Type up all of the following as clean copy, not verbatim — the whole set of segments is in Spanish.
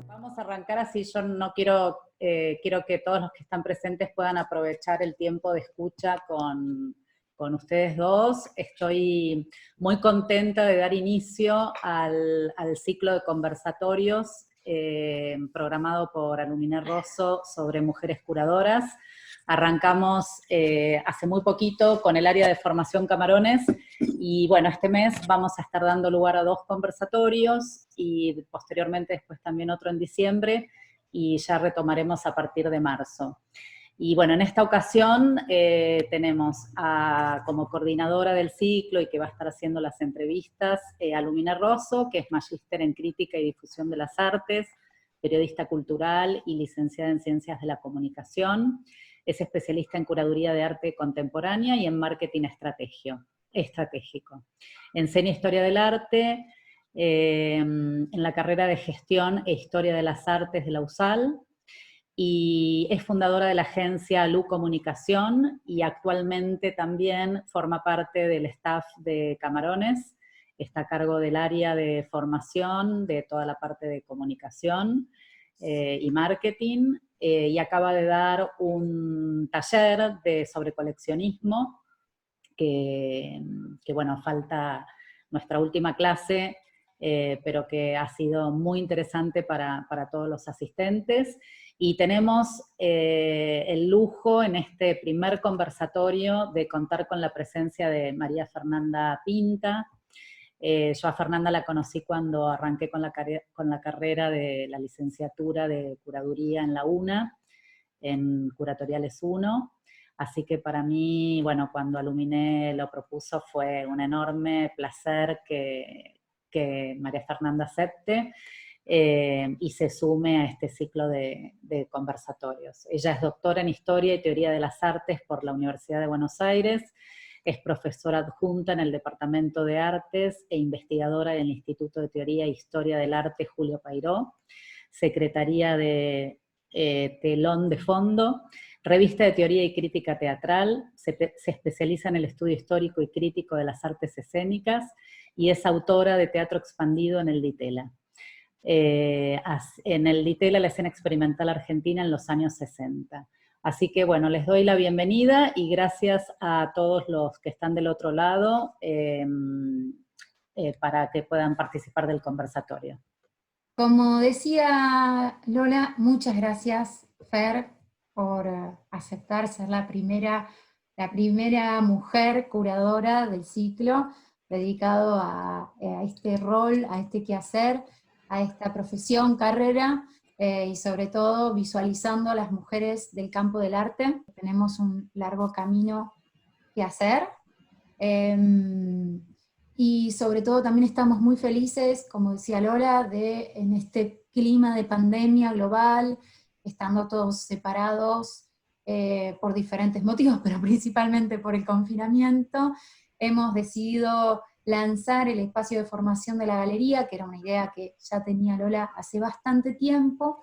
Vamos a arrancar así. Yo no quiero, quiero que todos los que están presentes puedan aprovechar el tiempo de escucha con ustedes dos. Estoy muy contenta de dar inicio al ciclo de conversatorios programado por Aluminer Rosso sobre mujeres curadoras. Arrancamos hace muy poquito con el área de formación Camarones y bueno, este mes vamos a estar dando lugar a 2 conversatorios y posteriormente después también otro en diciembre y ya retomaremos a partir de marzo. Y bueno, en esta ocasión tenemos como coordinadora del ciclo y que va a estar haciendo las entrevistas a Lumina Rosso, que es magíster en crítica y difusión de las artes, periodista cultural y licenciada en ciencias de la comunicación. Es especialista en curaduría de arte contemporánea y en marketing estratégico. Enseña historia del arte en la carrera de gestión e historia de las artes de la USAL, y es fundadora de la agencia LU Comunicación y actualmente también forma parte del staff de Camarones. Está a cargo del área de formación, de toda la parte de comunicación y marketing, y acaba de dar un taller sobre coleccionismo, que bueno, falta nuestra última clase, pero que ha sido muy interesante para todos los asistentes. Y tenemos el lujo en este primer conversatorio de contar con la presencia de María Fernanda Pinta. Yo a Fernanda la conocí cuando arranqué con la carrera de la licenciatura de curaduría en la UNA, en Curatoriales 1, así que para mí, bueno, cuando Aluminé lo propuso fue un enorme placer que María Fernanda acepte y se sume a este ciclo de conversatorios. Ella es doctora en Historia y Teoría de las Artes por la Universidad de Buenos Aires, es profesora adjunta en el Departamento de Artes e investigadora del Instituto de Teoría e Historia del Arte Julio Pairó, secretaría de Telón de Fondo, revista de teoría y crítica teatral, se especializa en el estudio histórico y crítico de las artes escénicas y es autora de Teatro Expandido en el Ditela. En el Ditela, la escena experimental argentina en los años 60. Así que bueno, les doy la bienvenida y gracias a todos los que están del otro lado para que puedan participar del conversatorio. Como decía Lola, muchas gracias, Fer, por aceptar ser la primera mujer curadora del ciclo dedicado a este rol, a este quehacer, a esta profesión, carrera, y sobre todo visualizando a las mujeres del campo del arte. Tenemos un largo camino que hacer. Y sobre todo también estamos muy felices, como decía Lola, en este clima de pandemia global, estando todos separados por diferentes motivos, pero principalmente por el confinamiento, hemos decidido lanzar el espacio de formación de la galería, que era una idea que ya tenía Lola hace bastante tiempo,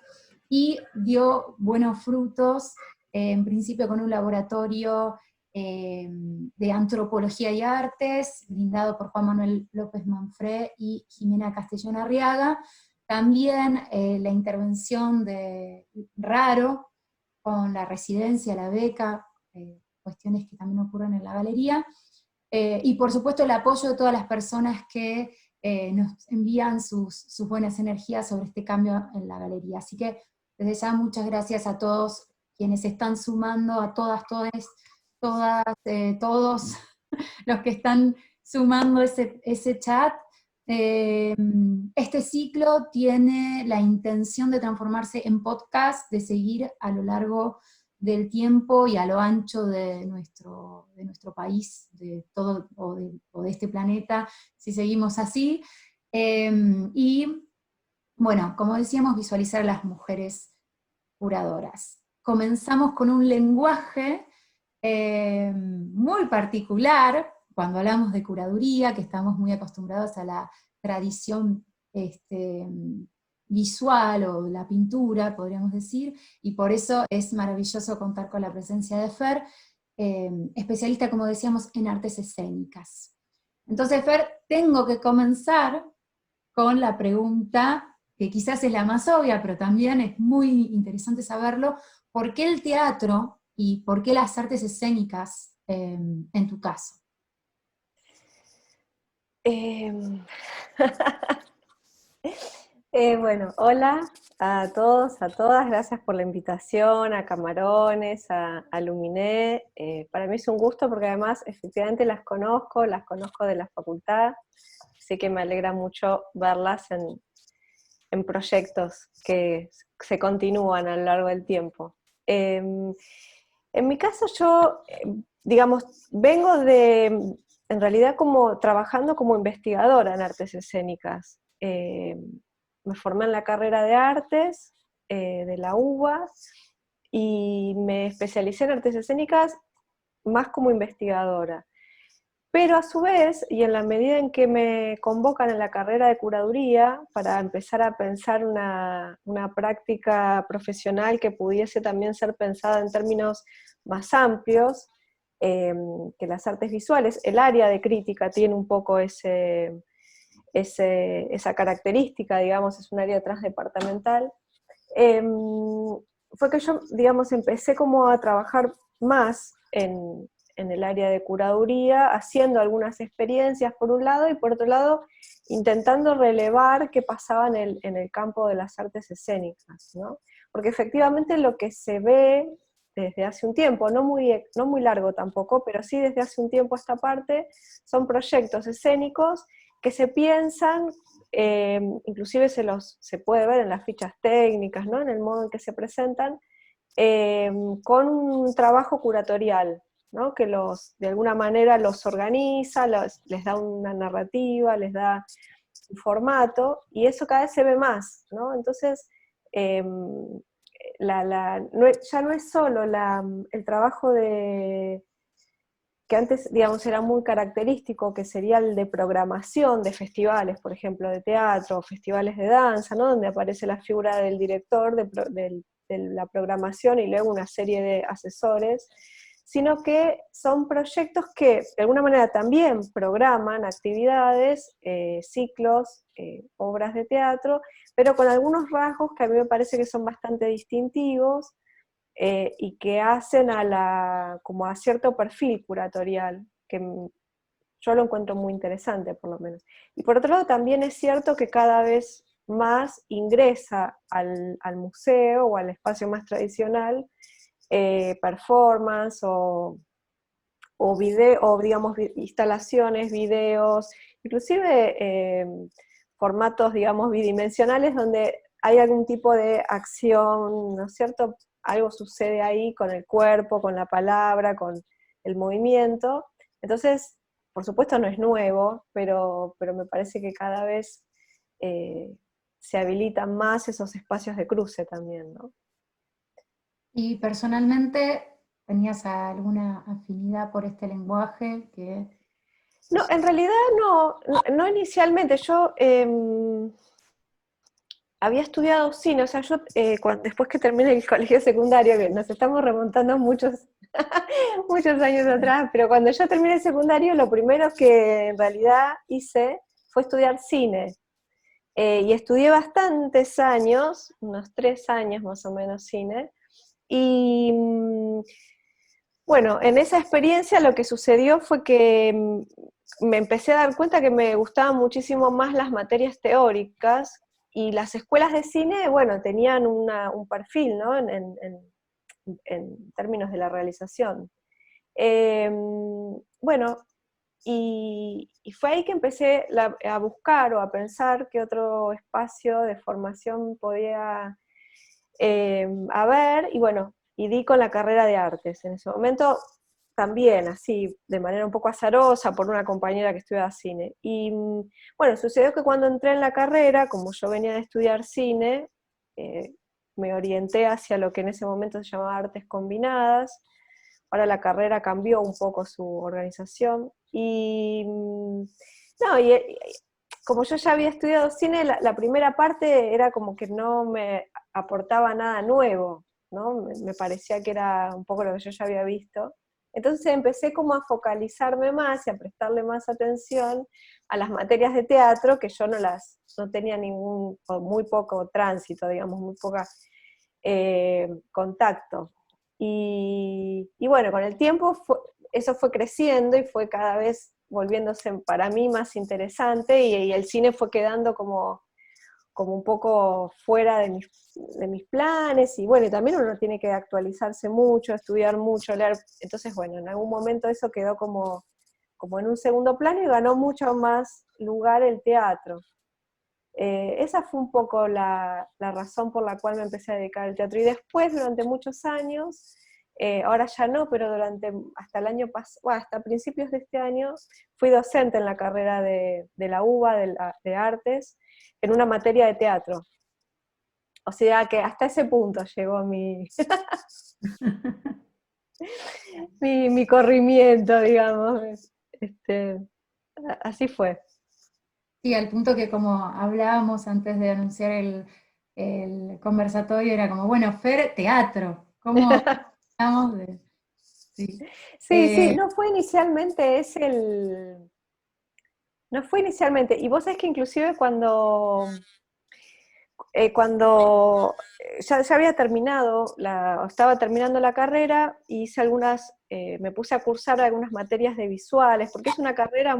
y dio buenos frutos, en principio con un laboratorio de Antropología y Artes, brindado por Juan Manuel López Manfré y Jimena Castellón Arriaga. También la intervención de Raro, con la residencia, la beca, cuestiones que también ocurren en la galería, y por supuesto el apoyo de todas las personas que nos envían sus buenas energías sobre este cambio en la galería. Así que desde ya muchas gracias a todos quienes están sumando, a todas, todos los que están sumando ese chat. Este ciclo tiene la intención de transformarse en podcast, de seguir a lo largo del tiempo y a lo ancho de nuestro país, de todo, o de este planeta, si seguimos así. Y bueno, como decíamos, visualizar a las mujeres curadoras. Comenzamos con un lenguaje muy particular, cuando hablamos de curaduría, que estamos muy acostumbrados a la tradición visual o la pintura, podríamos decir, y por eso es maravilloso contar con la presencia de Fer, especialista, como decíamos, en artes escénicas. Entonces, Fer, tengo que comenzar con la pregunta que quizás es la más obvia, pero también es muy interesante saberlo, ¿por qué el teatro y por qué las artes escénicas en tu caso? Em, bueno, hola a todos, a todas, gracias por la invitación, a Camarones, a Luminé. Para mí es un gusto porque además efectivamente las conozco de la facultad, así que me alegra mucho verlas en proyectos que se continúan a lo largo del tiempo. En mi caso yo, digamos, vengo en realidad como trabajando como investigadora en artes escénicas. Me formé en la carrera de artes de la UBA y me especialicé en artes escénicas más como investigadora. Pero a su vez, y en la medida en que me convocan en la carrera de curaduría para empezar a pensar una práctica profesional que pudiese también ser pensada en términos más amplios que las artes visuales, el área de crítica tiene un poco esa característica, digamos, es un área transdepartamental. Fue que yo, digamos, empecé como a trabajar más en el área de curaduría, haciendo algunas experiencias por un lado, y por otro lado, intentando relevar qué pasaba en el campo de las artes escénicas, ¿no? Porque efectivamente lo que se ve desde hace un tiempo, no muy largo tampoco, pero sí desde hace un tiempo a esta parte, son proyectos escénicos que se piensan, inclusive se puede ver en las fichas técnicas, ¿no? En el modo en que se presentan, con un trabajo curatorial, ¿no? Que de alguna manera los organiza, les da una narrativa, les da un formato, y eso cada vez se ve más, ¿no? Entonces, ya no es solo el trabajo que antes, digamos, era muy característico, que sería el de programación de festivales, por ejemplo, de teatro, festivales de danza, ¿no? Donde aparece la figura del director de la programación y luego una serie de asesores, sino que son proyectos que de alguna manera también programan actividades, ciclos, obras de teatro, pero con algunos rasgos que a mí me parece que son bastante distintivos, y que hacen como a cierto perfil curatorial, que yo lo encuentro muy interesante por lo menos. Y por otro lado también es cierto que cada vez más ingresa al museo o al espacio más tradicional, performance o digamos instalaciones, videos, inclusive formatos, digamos, bidimensionales donde hay algún tipo de acción, ¿no es cierto? Algo sucede ahí con el cuerpo, con la palabra, con el movimiento. Entonces, por supuesto no es nuevo, pero me parece que cada vez se habilitan más esos espacios de cruce también, ¿no? Y personalmente, ¿tenías alguna afinidad por este lenguaje que... No, en realidad no inicialmente. Yo había estudiado cine, o sea, yo después que terminé el colegio secundario, que nos estamos remontando muchos, muchos años atrás, pero cuando yo terminé el secundario, lo primero que en realidad hice fue estudiar cine. Y estudié bastantes años, unos 3 años más o menos cine, y bueno, en esa experiencia lo que sucedió fue que me empecé a dar cuenta que me gustaban muchísimo más las materias teóricas, y las escuelas de cine, bueno, tenían un perfil, ¿no? En términos de la realización. Bueno, y fue ahí que empecé a buscar o a pensar qué otro espacio de formación podía haber, y bueno, y di con la carrera de artes. En ese momento también, así, de manera un poco azarosa, por una compañera que estudiaba cine. Y bueno, sucedió que cuando entré en la carrera, como yo venía de estudiar cine, me orienté hacia lo que en ese momento se llamaba artes combinadas. Ahora la carrera cambió un poco su organización. Y no, como yo ya había estudiado cine, la primera parte era como que no me aportaba nada nuevo, ¿no? Me parecía que era un poco lo que yo ya había visto. Entonces empecé como a focalizarme más y a prestarle más atención a las materias de teatro, que yo no tenía ningún, o muy poco tránsito, digamos, muy poca contacto. Y bueno, con el tiempo eso fue creciendo y fue cada vez volviéndose para mí más interesante, y el cine fue quedando como un poco fuera de mis planes, y bueno, y también uno tiene que actualizarse mucho, estudiar mucho, leer, entonces bueno, en algún momento eso quedó como en un segundo plano y ganó mucho más lugar el teatro. Esa fue un poco la razón por la cual me empecé a dedicar al teatro, y después durante muchos años, ahora ya no, pero hasta el año pasado, hasta principios de este año, fui docente en la carrera de la UBA de Artes, en una materia de teatro. O sea que hasta ese punto llegó mi corrimiento, digamos. Así fue. Sí, al punto que como hablábamos antes de anunciar el conversatorio, era como, bueno, Fer, teatro, ¿cómo hablamos de...? Sí. Sí, sí, no fue inicialmente No fue inicialmente, y vos sabés que inclusive cuando ya había terminado, estaba terminando la carrera, hice me puse a cursar algunas materias de visuales, porque es una carrera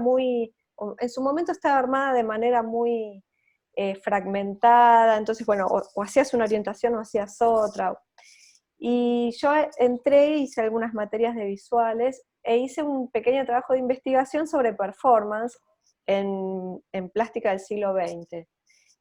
en su momento estaba armada de manera muy fragmentada, entonces bueno, o hacías una orientación o hacías otra. Y yo entré, hice algunas materias de visuales, e hice un pequeño trabajo de investigación sobre performance en plástica del siglo XX.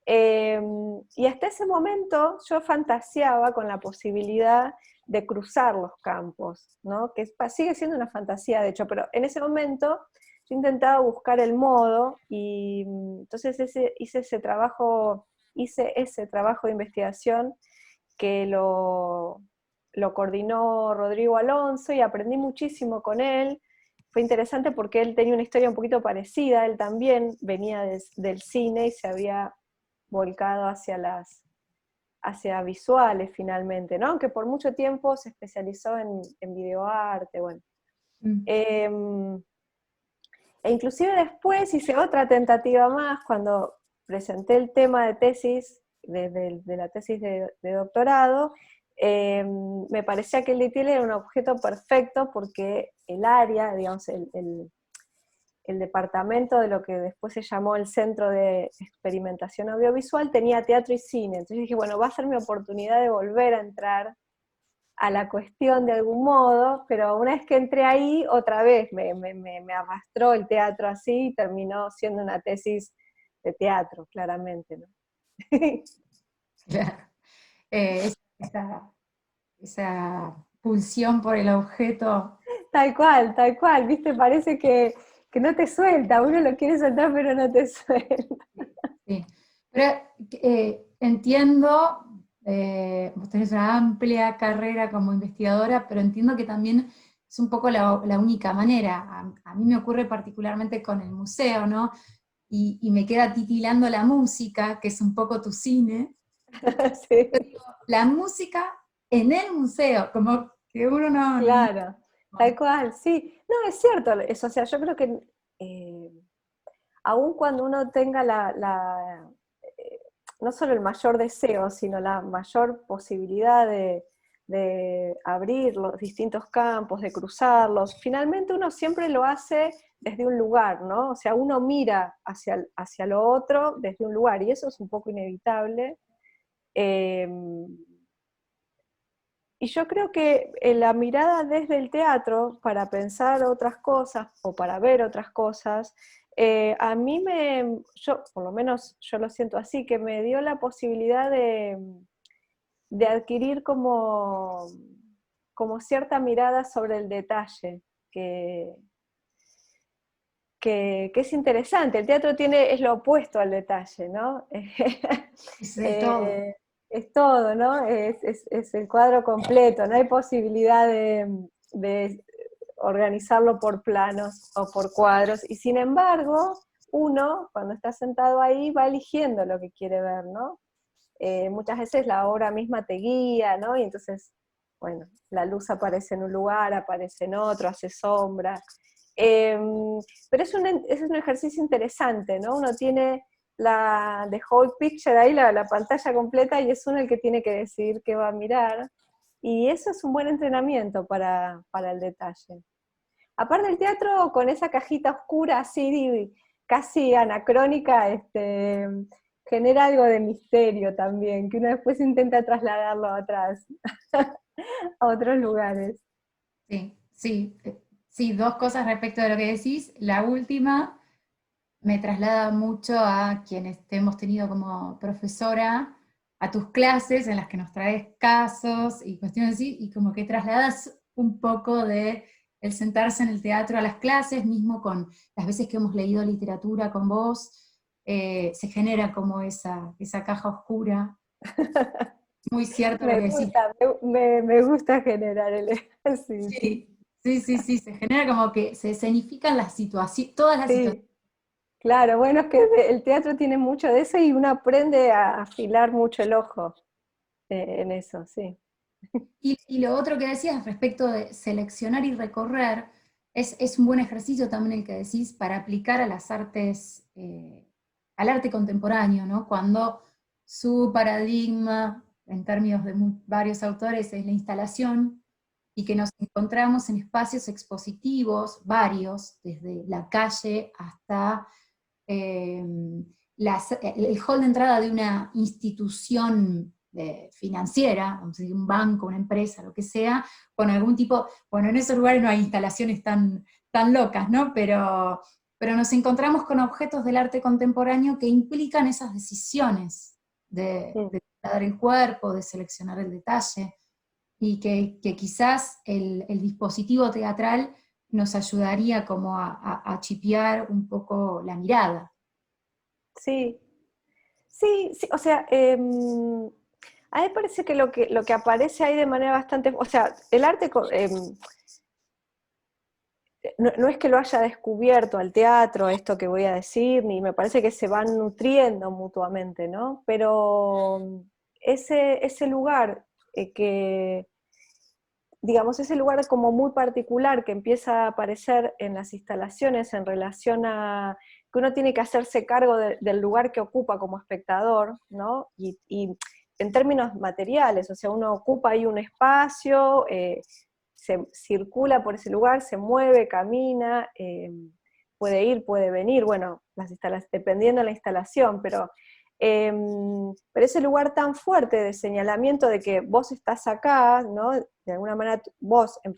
Y hasta ese momento yo fantaseaba con la posibilidad de cruzar los campos, ¿no? Que sigue siendo una fantasía, de hecho, pero en ese momento yo intentaba buscar el modo, y entonces hice ese trabajo de investigación que lo coordinó Rodrigo Alonso, y aprendí muchísimo con él. Fue interesante porque él tenía una historia un poquito parecida, él también venía del cine y se había volcado hacia visuales finalmente, ¿no? Aunque por mucho tiempo se especializó en videoarte, bueno. E inclusive después hice otra tentativa más cuando presenté el tema de tesis, de la tesis de doctorado. Me parecía que el DTL era un objeto perfecto porque el área, digamos, el departamento de lo que después se llamó el Centro de Experimentación Audiovisual tenía teatro y cine. Entonces dije, bueno, va a ser mi oportunidad de volver a entrar a la cuestión de algún modo, pero una vez que entré ahí, otra vez me arrastró el teatro así, y terminó siendo una tesis de teatro, claramente, ¿no? Claro. Esa pulsión por el objeto. Tal cual, ¿viste? Parece que no te suelta, uno lo quiere soltar pero no te suelta. Sí. Pero entiendo, vos tenés una amplia carrera como investigadora, pero entiendo que también es un poco la única manera. A mí me ocurre particularmente con el museo, ¿no? Y me queda titilando la música, que es un poco tu cine. Sí, La música en el museo, como que uno no... claro, tal cual, sí. No, es cierto eso, o sea, yo creo que aun cuando uno tenga no solo el mayor deseo, sino la mayor posibilidad de abrir los distintos campos, de cruzarlos, finalmente uno siempre lo hace desde un lugar, ¿no? O sea, uno mira hacia lo otro desde un lugar, y eso es un poco inevitable. Y yo creo que la mirada desde el teatro para pensar otras cosas o para ver otras cosas, a mí por lo menos yo lo siento así, que me dio la posibilidad de adquirir como cierta mirada sobre el detalle, que es interesante. El teatro es lo opuesto al detalle, ¿no? Es de todo. Es todo, ¿no? Es el cuadro completo, no hay posibilidad de organizarlo por planos o por cuadros, y sin embargo, uno, cuando está sentado ahí, va eligiendo lo que quiere ver, ¿no? Muchas veces la obra misma te guía, ¿no? Y entonces bueno, la luz aparece en un lugar, aparece en otro, hace sombra. Pero es un ejercicio interesante, ¿no? Uno tiene la the whole picture ahí, la pantalla completa, y es uno el que tiene que decidir qué va a mirar. Y eso es un buen entrenamiento para el detalle. Aparte del teatro, con esa cajita oscura así, casi anacrónica, genera algo de misterio también, que uno después intenta trasladarlo atrás, a otros lugares. Sí, sí, sí, dos cosas respecto de lo que decís. La última me traslada mucho a quienes te hemos tenido como profesora, a tus clases en las que nos traes casos y cuestiones así, y como que trasladas un poco de el sentarse en el teatro a las clases, mismo con las veces que hemos leído literatura con vos, se genera como esa caja oscura. Muy cierto lo Me que decís. gusta, me gusta generar el... Sí, sí. Sí, sí, sí, sí, se genera como que se escenifican las situaciones, todas las situaciones. Sí, claro, bueno, es que el teatro tiene mucho de eso y uno aprende a afilar mucho el ojo en eso, sí. Y lo otro que decías respecto de seleccionar y recorrer, es un buen ejercicio también el que decís para aplicar a las artes, al arte contemporáneo, ¿no? Cuando su paradigma, en términos de varios autores, es la instalación, y que nos encontramos en espacios expositivos varios, desde la calle hasta eh, el hall de entrada de una institución financiera, vamos a decir, un banco, una empresa, lo que sea, con algún tipo, bueno, en esos lugares no hay instalaciones tan locas, ¿no? Pero nos encontramos con objetos del arte contemporáneo que implican esas decisiones Mm. de dar el cuerpo, de seleccionar el detalle, y que quizás el dispositivo teatral nos ayudaría como a chipear un poco la mirada. Sí, sí, sí, o sea, a mí me parece que lo que aparece ahí de manera bastante, o sea, el arte no es que lo haya descubierto al teatro, esto que voy a decir, ni me parece que se van nutriendo mutuamente, ¿no? Pero ese lugar que, digamos, ese lugar como muy particular que empieza a aparecer en las instalaciones en relación a que uno tiene que hacerse cargo del lugar que ocupa como espectador, ¿no? Y en términos materiales, o sea, uno ocupa ahí un espacio, se circula por ese lugar, se mueve, camina, puede ir, puede venir, bueno, dependiendo de la instalación, pero ese lugar tan fuerte de señalamiento de que vos estás acá, ¿no? De alguna manera vos en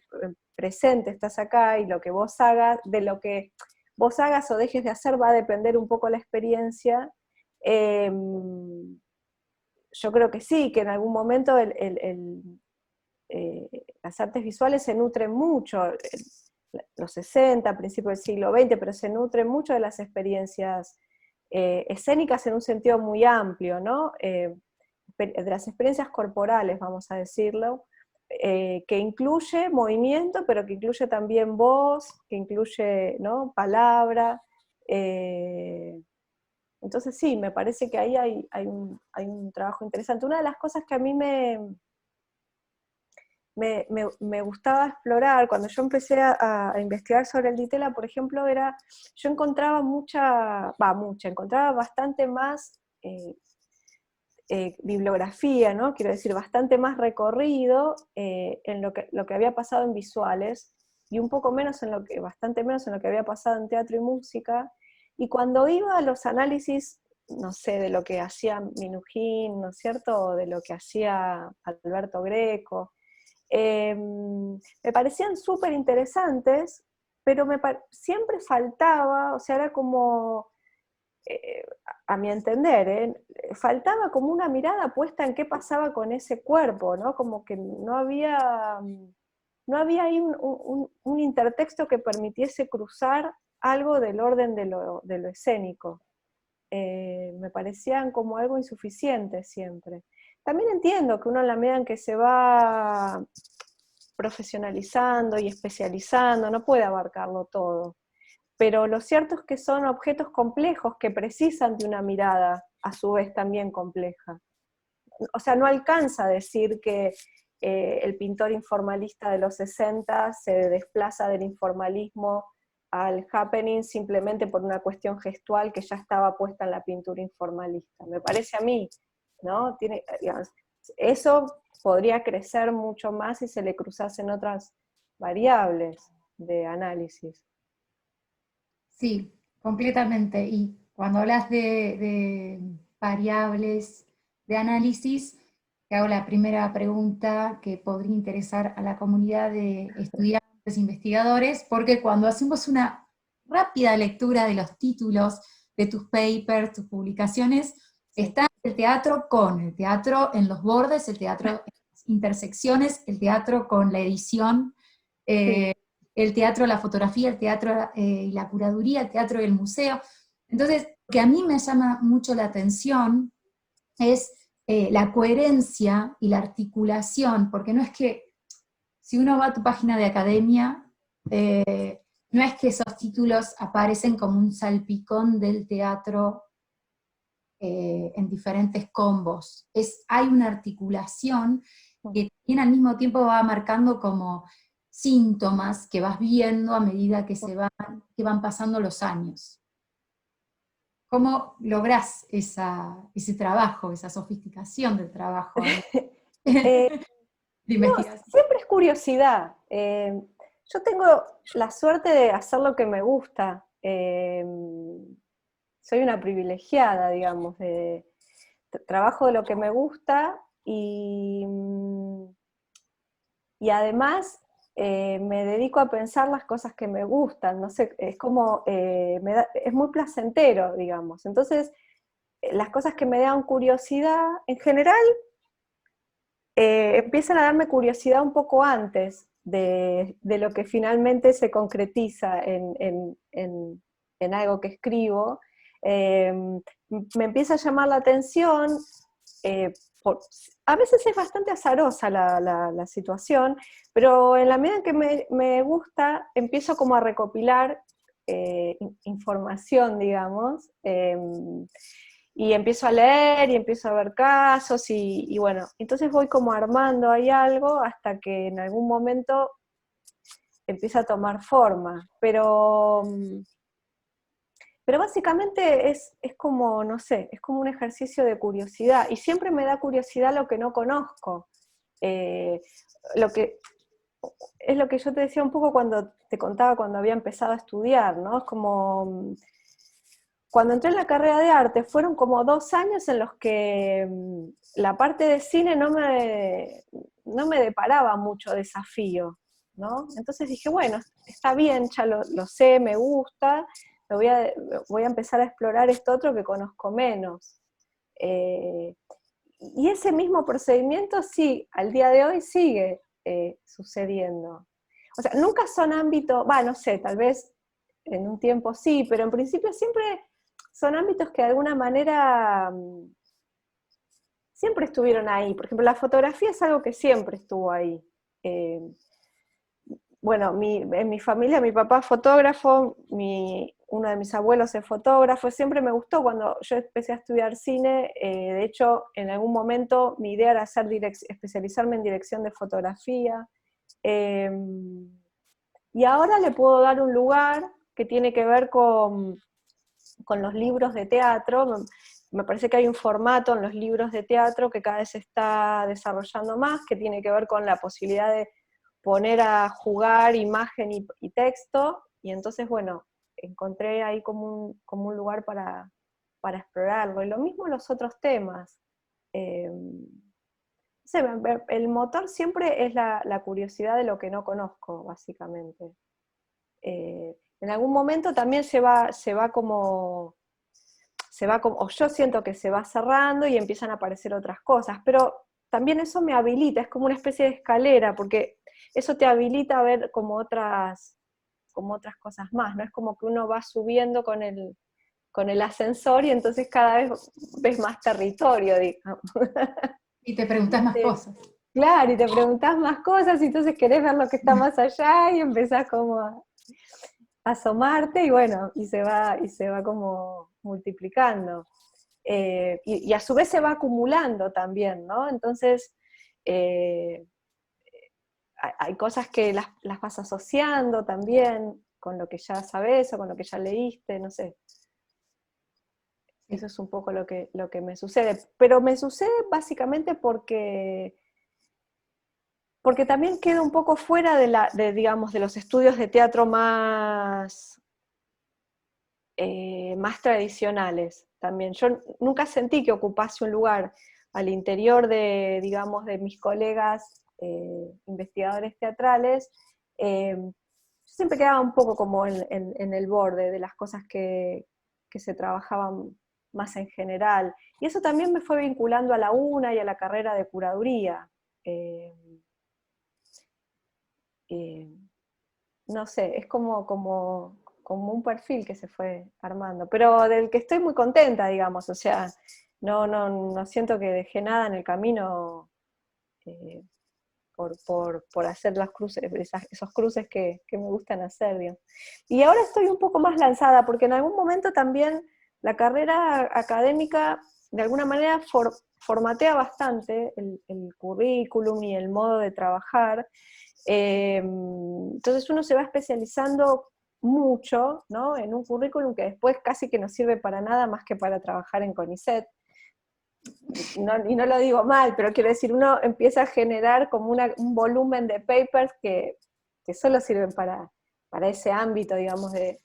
presente estás acá y lo que vos hagas, de lo que vos hagas o dejes de hacer va a depender un poco la experiencia. Eh, yo creo que sí, que en algún momento las artes visuales se nutren mucho, los 60, principios del siglo XX, pero se nutren mucho de las experiencias escénicas en un sentido muy amplio, ¿no? De las experiencias corporales, vamos a decirlo, que incluye movimiento, pero que incluye también voz, que incluye, ¿no?, palabra. Entonces sí, me parece que ahí hay un trabajo interesante. Una de las cosas que a mí me gustaba explorar, cuando yo empecé a investigar sobre el Ditela, por ejemplo, yo encontraba encontraba bastante más bibliografía, ¿no? Quiero decir, bastante más recorrido en lo que había pasado en visuales, y un poco menos bastante menos en lo que había pasado en teatro y música, y cuando iba a los análisis, no sé, de lo que hacía Minujín, ¿no es cierto?, o de lo que hacía Alberto Greco, me parecían súper interesantes, pero siempre faltaba, o sea, era como, a mi entender, faltaba como una mirada puesta en qué pasaba con ese cuerpo, ¿no? Como que no había ahí un intertexto que permitiese cruzar algo del orden de lo escénico. Me parecían como algo insuficiente siempre. También entiendo que uno en la medida en que se va profesionalizando y especializando no puede abarcarlo todo, pero lo cierto es que son objetos complejos que precisan de una mirada a su vez también compleja. O sea, no alcanza a decir que el pintor informalista de los 60 se desplaza del informalismo al happening simplemente por una cuestión gestual que ya estaba puesta en la pintura informalista. Me parece a mí, ¿no? Digamos, eso podría crecer mucho más si se le cruzasen otras variables de análisis. Sí, completamente. Y cuando hablas de variables de análisis, te hago la primera pregunta que podría interesar a la comunidad de estudiantes, investigadores, porque cuando hacemos una rápida lectura de los títulos de tus papers, tus publicaciones, está el teatro con, el teatro en los bordes, el teatro en las intersecciones, el teatro con la edición, Sí. el teatro, la fotografía, el teatro y la curaduría, el teatro y el museo. Entonces, lo que a mí me llama mucho la atención es la coherencia y la articulación, porque no es que, si uno va a tu página de academia, no es que esos títulos aparecen como un salpicón del teatro en diferentes combos. Hay una articulación que también al mismo tiempo va marcando como síntomas que vas viendo a medida que van pasando los años. ¿Cómo lográs ese trabajo, esa sofisticación del trabajo de No, investigación? siempre es curiosidad. Yo tengo la suerte de hacer lo que me gusta. Soy una privilegiada, digamos, trabajo de lo que me gusta y además me dedico a pensar las cosas que me gustan. No sé, es como, es muy placentero, digamos. Entonces, las cosas que me dan curiosidad, en general, empiezan a darme curiosidad un poco antes de lo que finalmente se concretiza en algo que escribo. Me empieza a llamar la atención, eh, a veces es bastante azarosa la situación, pero en la medida en que me gusta, empiezo como a recopilar información, digamos, y empiezo a leer y empiezo a ver casos y bueno, entonces voy como armando ahí algo hasta que en algún momento empieza a tomar forma, pero básicamente es como, no sé, es como un ejercicio de curiosidad, y siempre me da curiosidad lo que no conozco. Lo que, es lo que yo te decía un poco cuando te contaba cuando había empezado a estudiar, ¿no? Es como, cuando entré en la carrera de arte, fueron como 2 años en los que la parte de cine no me deparaba mucho desafío, ¿no? Entonces dije, bueno, está bien, ya lo sé, me gusta, voy a empezar a explorar esto otro que conozco menos. Y ese mismo procedimiento sí, al día de hoy sigue sucediendo. O sea, nunca son ámbitos, no sé, tal vez en un tiempo sí, pero en principio siempre son ámbitos que de alguna manera siempre estuvieron ahí. Por ejemplo, la fotografía es algo que siempre estuvo ahí. Bueno, en mi familia, mi papá es fotógrafo, uno de mis abuelos es fotógrafo, siempre me gustó cuando yo empecé a estudiar cine, de hecho, en algún momento mi idea era especializarme en dirección de fotografía, y ahora le puedo dar un lugar que tiene que ver con los libros de teatro. Me parece que hay un formato en los libros de teatro que cada vez se está desarrollando más, que tiene que ver con la posibilidad de poner a jugar imagen y texto, y entonces, bueno, encontré ahí como un lugar para explorarlo, y lo mismo los otros temas. No sé, el motor siempre es la curiosidad de lo que no conozco, básicamente. En algún momento también se va como, o yo siento que se va cerrando y empiezan a aparecer otras cosas, pero también eso me habilita, es como una especie de escalera, porque eso te habilita a ver como otras cosas más, ¿no? Es como que uno va subiendo con el ascensor y entonces cada vez ves más territorio, digamos. Y te preguntas más cosas. Claro, y te preguntás más cosas y entonces querés ver lo que está más allá y empezás como a asomarte y bueno, y se va como multiplicando. Y a su vez se va acumulando también, ¿no? Entonces, hay cosas que las vas asociando también con lo que ya sabes o con lo que ya leíste, no sé. Eso es un poco lo que me sucede. Pero me sucede básicamente porque también quedo un poco fuera digamos, de los estudios de teatro más tradicionales también. Yo nunca sentí que ocupase un lugar al interior de, digamos, de mis colegas investigadores teatrales. Yo siempre quedaba un poco como en el borde de las cosas que se trabajaban más en general. Y eso también me fue vinculando a la UNA y a la carrera de curaduría. No sé, es como un perfil que se fue armando, pero del que estoy muy contenta, digamos, o sea, no siento que dejé nada en el camino por hacer las cruces, esos cruces que me gustan hacer, digamos. Y ahora estoy un poco más lanzada, porque en algún momento también la carrera académica de alguna manera formatea bastante el currículum y el modo de trabajar. Entonces uno se va especializando mucho, ¿no?, en un currículum que después casi que no sirve para nada más que para trabajar en CONICET. Y no lo digo mal, pero quiero decir, uno empieza a generar como un volumen de papers que solo sirven para ese ámbito, digamos, de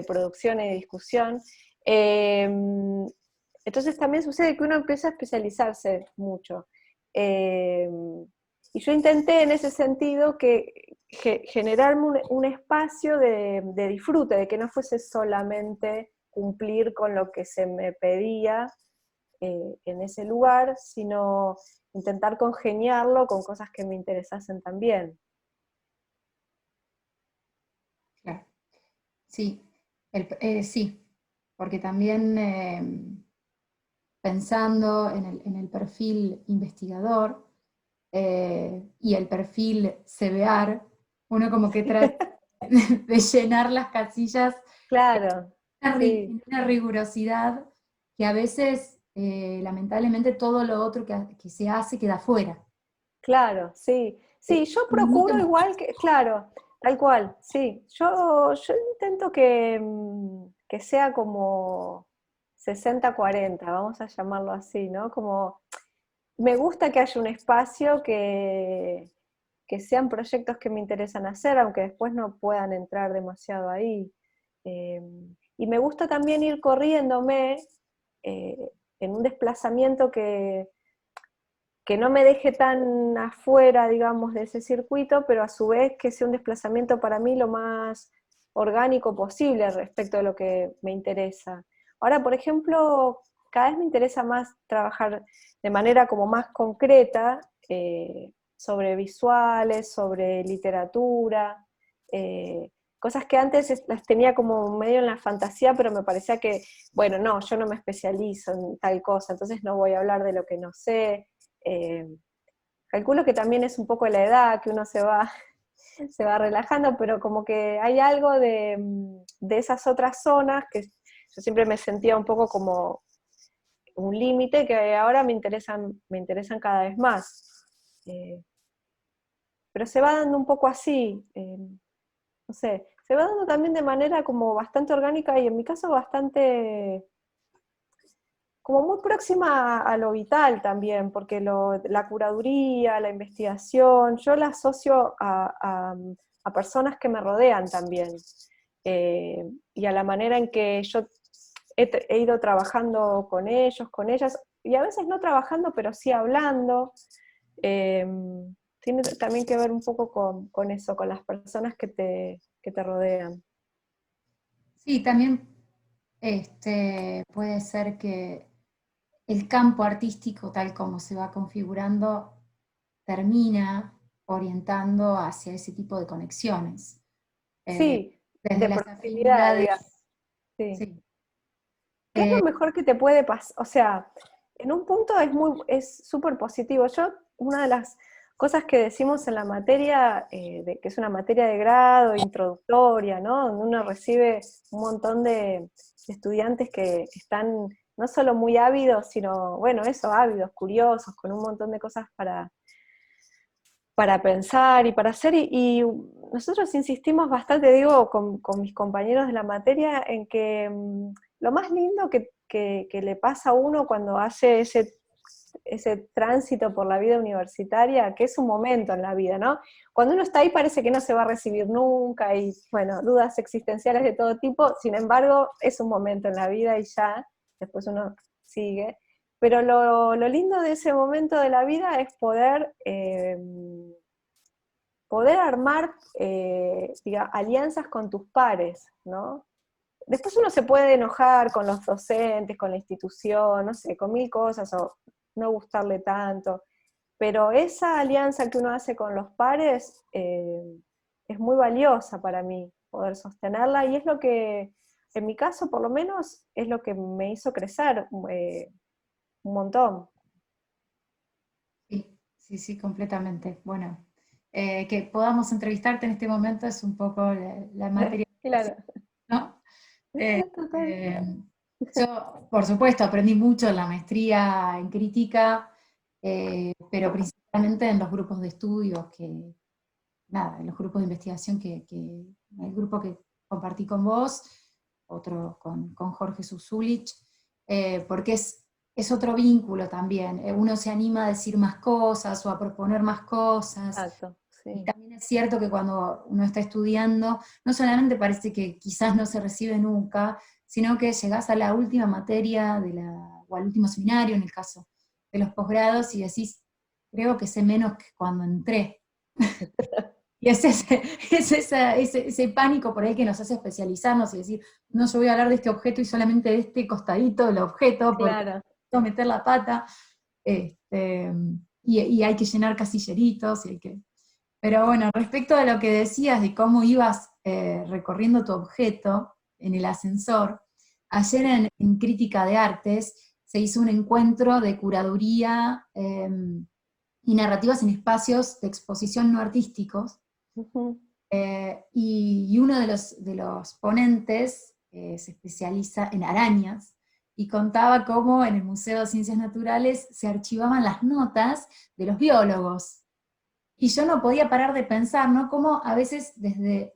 producción y de discusión. Entonces también sucede que uno empieza a especializarse mucho. Y yo intenté en ese sentido generarme un espacio de disfrute, de que no fuese solamente cumplir con lo que se me pedía en ese lugar, sino intentar congeniarlo con cosas que me interesasen también. Claro. Sí, sí, porque también pensando en el perfil investigador y el perfil CBR, uno como que trata de llenar las casillas Claro, sí. en una rigurosidad que a veces, lamentablemente, todo lo otro que se hace queda fuera. Claro, sí. Sí, yo procuro igual que, claro, tal cual, sí. Yo intento que sea como 60-40, vamos a llamarlo así, ¿no? Como, me gusta que haya un espacio que sean proyectos que me interesan hacer, aunque después no puedan entrar demasiado ahí. Eh, y me gusta también ir corriéndome en un desplazamiento que no me deje tan afuera, digamos, de ese circuito, pero a su vez que sea un desplazamiento para mí lo más orgánico posible respecto de lo que me interesa. Ahora, por ejemplo, cada vez me interesa más trabajar de manera como más concreta sobre visuales, sobre literatura, cosas que antes las tenía como medio en la fantasía, pero me parecía que, bueno, no, yo no me especializo en tal cosa, entonces no voy a hablar de lo que no sé. Eh, Calculo que también es un poco la edad que uno se va relajando, pero como que hay algo de esas otras zonas que yo siempre me sentía un poco como un límite que ahora me interesan cada vez más. Pero se va dando un poco así, no sé, se va dando también de manera como bastante orgánica y en mi caso bastante como muy próxima a lo vital también, porque la curaduría, la investigación, yo la asocio a personas que me rodean también, y a la manera en que yo he ido trabajando con ellos, con ellas, y a veces no trabajando, pero sí hablando. eh, Tiene también que ver un poco con eso, con las personas que te rodean. Sí, también puede ser que el campo artístico, tal como se va configurando, termina orientando hacia ese tipo de conexiones. Eh, Sí, Desde de las proximidad, afinidades, digamos. Sí. sí. ¿Qué es Eh, lo mejor que te puede pasar? O sea, en un punto es súper positivo. Una de las cosas que decimos en la materia, que es una materia de grado, introductoria, ¿no? Donde uno recibe un montón de estudiantes que están no solo muy ávidos, sino, bueno, eso, ávidos, curiosos, con un montón de cosas para pensar y para hacer, y nosotros insistimos bastante, digo, con mis compañeros de la materia, en que lo más lindo que le pasa a uno cuando hace ese tránsito por la vida universitaria, que es un momento en la vida, ¿no? Cuando uno está ahí parece que no se va a recibir nunca, y bueno, dudas existenciales de todo tipo, sin embargo, es un momento en la vida y ya, después uno sigue. Pero lo lindo de ese momento de la vida es poder armar alianzas con tus pares, ¿no? Después uno se puede enojar con los docentes, con la institución, no sé, con mil cosas, o no gustarle tanto, pero esa alianza que uno hace con los pares es muy valiosa para mí, poder sostenerla, y es lo que, en mi caso por lo menos, es lo que me hizo crecer un montón. Sí, sí, sí, completamente. Bueno, que podamos entrevistarte en este momento es un poco la materia, Claro. ¿no? Eh, Total. eh, yo, por supuesto, aprendí mucho en la maestría en crítica, pero principalmente en los grupos de estudio, nada, en los grupos de investigación el grupo que compartí con vos, otro con Jorge Susulich, porque es otro vínculo también. Uno se anima a decir más cosas o a proponer más cosas. Exacto, Y sí. también es cierto que cuando uno está estudiando, no solamente parece que quizás no se recibe nunca, sino que llegás a la última materia o al último seminario, en el caso de los posgrados, y decís, creo que sé menos que cuando entré. Y es ese pánico por ahí que nos hace especializarnos y decir, no, yo voy a hablar de este objeto y solamente de este costadito del objeto, porque Claro. no meter la pata, este, y hay que llenar casilleritos, Pero bueno, respecto a lo que decías de cómo ibas recorriendo tu objeto en el ascensor, ayer en Crítica de Artes se hizo un encuentro de curaduría y narrativas en espacios de exposición no artísticos, Ujú. y uno de los ponentes se especializa en arañas y contaba cómo en el Museo de Ciencias Naturales se archivaban las notas de los biólogos. Y yo no podía parar de pensar, ¿no? Cómo a veces desde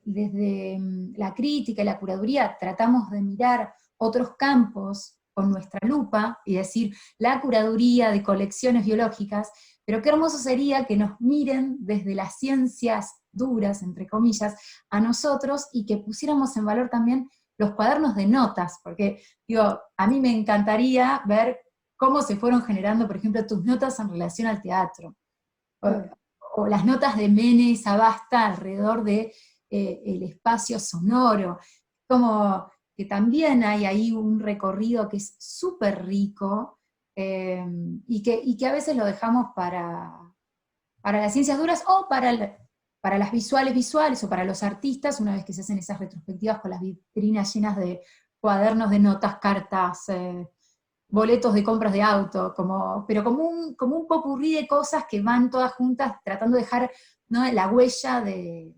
la crítica y la curaduría tratamos de mirar otros campos con nuestra lupa y decir la curaduría de colecciones biológicas, pero qué hermoso sería que nos miren desde las ciencias duras, entre comillas, a nosotros, y que pusiéramos en valor también los cuadernos de notas, porque digo, a mí me encantaría ver cómo se fueron generando, por ejemplo, tus notas en relación al teatro, Mm. o las notas de Mene y Sabasta alrededor de el espacio sonoro, como que también hay ahí un recorrido que es súper rico, y que a veces lo dejamos para las ciencias duras o para las visuales o para los artistas, una vez que se hacen esas retrospectivas con las vitrinas llenas de cuadernos de notas, cartas, boletos de compras de auto, pero como un popurrí de cosas que van todas juntas tratando de dejar, ¿no?, la huella de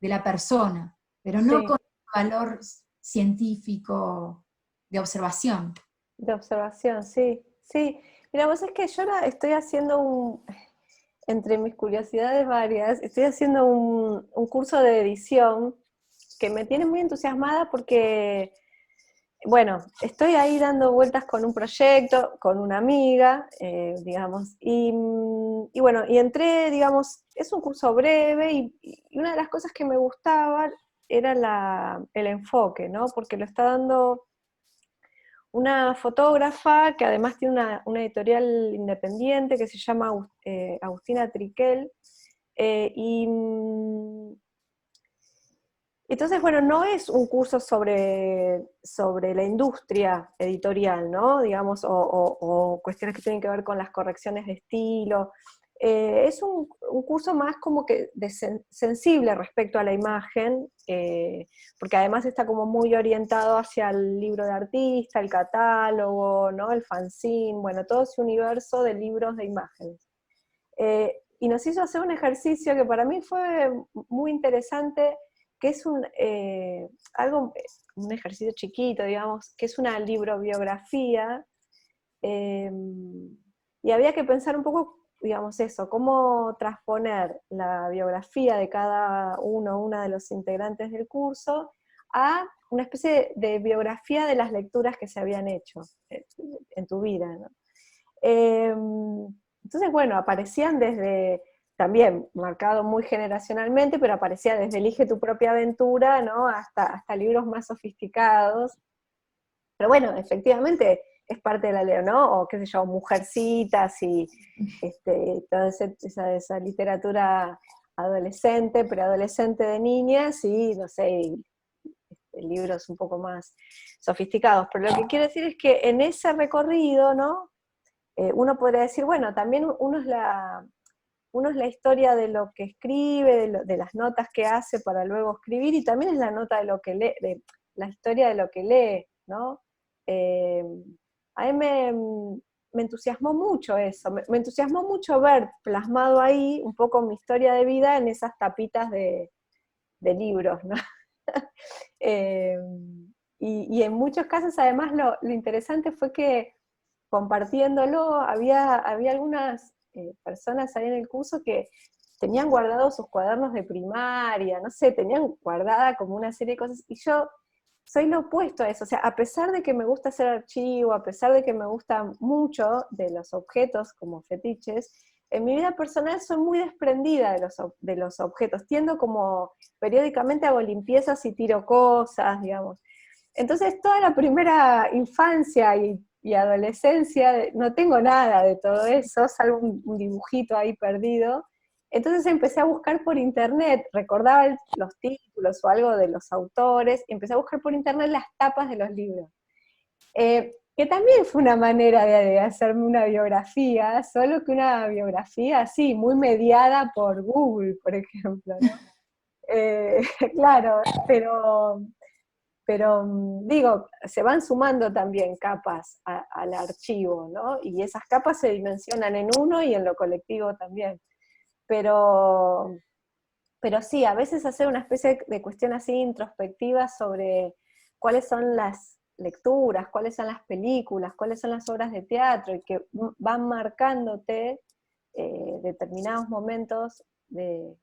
la persona, pero no Sí, con valor científico de observación. de observación, sí, sí. Mira, vos es que yo ahora estoy haciendo entre mis curiosidades varias, estoy haciendo un curso de edición que me tiene muy entusiasmada porque, bueno, estoy ahí dando vueltas con un proyecto, con una amiga, digamos, y bueno, y entré, digamos, es un curso breve, y una de las cosas que me gustaba era el enfoque, ¿no? Porque lo está dando una fotógrafa que además tiene una editorial independiente que se llama Agustina Triquel, y entonces, bueno, no es un curso sobre la industria editorial, ¿no? Digamos, o cuestiones que tienen que ver con las correcciones de estilo. Es un curso más como que sensible respecto a la imagen, porque además está como muy orientado hacia el libro de artista, el catálogo, ¿no? El fanzine, bueno, todo ese universo de libros de imágenes. Y nos hizo hacer un ejercicio que para mí fue muy interesante, que es un ejercicio chiquito, digamos, que es una librobiografía, y había que pensar un poco digamos eso, cómo transponer la biografía de cada uno o una de los integrantes del curso a una especie de biografía de las lecturas que se habían hecho en tu vida, ¿no? Entonces, bueno, aparecían desde, también marcado muy generacionalmente, pero aparecía desde Elige tu propia aventura, ¿no? Hasta libros más sofisticados. Pero bueno, efectivamente es parte de la ley, ¿no? O qué sé yo, Mujercitas y toda esa literatura adolescente, preadolescente de niñas y, no sé, libros un poco más sofisticados. Pero lo que quiero decir es que en ese recorrido, ¿no? Uno podría decir, bueno, también uno es la historia de lo que escribe, de las notas que hace para luego escribir, y también es la nota de lo que lee, la historia de lo que lee, ¿no? A mí me entusiasmó mucho eso, me entusiasmó mucho ver plasmado ahí un poco mi historia de vida en esas tapitas de libros, ¿no? Y en muchos casos, además, lo interesante fue que compartiéndolo, había algunas personas ahí en el curso que tenían guardados sus cuadernos de primaria, no sé, tenían guardada como una serie de cosas, y yo soy lo opuesto a eso, o sea, a pesar de que me gusta hacer archivo, a pesar de que me gusta mucho de los objetos como fetiches, en mi vida personal soy muy desprendida de los objetos, tiendo como, periódicamente hago limpiezas y tiro cosas, digamos. Entonces toda la primera infancia y adolescencia, no tengo nada de todo eso, salvo un dibujito ahí perdido. Entonces empecé a buscar por internet, recordaba los títulos o algo de los autores, y empecé a buscar por internet las tapas de los libros. Que también fue una manera de hacerme una biografía, solo que una biografía así, muy mediada por Google, por ejemplo, ¿no? Claro, pero digo, se van sumando también capas al archivo, ¿no? Y esas capas se dimensionan en uno y en lo colectivo también. Pero, pero sí, a veces hacer una especie de cuestión así introspectiva sobre cuáles son las lecturas, cuáles son las películas, cuáles son las obras de teatro, y que van marcándote determinados momentos de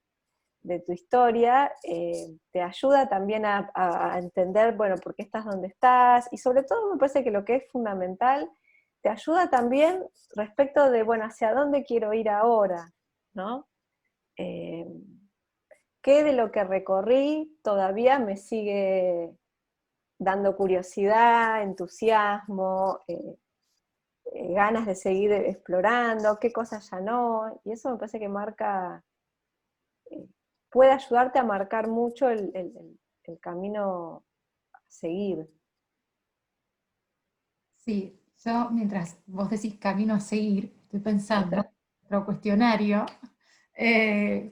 tu historia, te ayuda también a entender, bueno, por qué estás donde estás, y sobre todo me parece que lo que es fundamental, te ayuda también respecto de, bueno, hacia dónde quiero ir ahora, ¿no? ¿Qué de lo que recorrí todavía me sigue dando curiosidad, entusiasmo, ganas de seguir explorando, qué cosas ya no? Y eso me parece que marca, puede ayudarte a marcar mucho el camino a seguir. Sí, yo mientras vos decís camino a seguir, estoy pensando, otro cuestionario,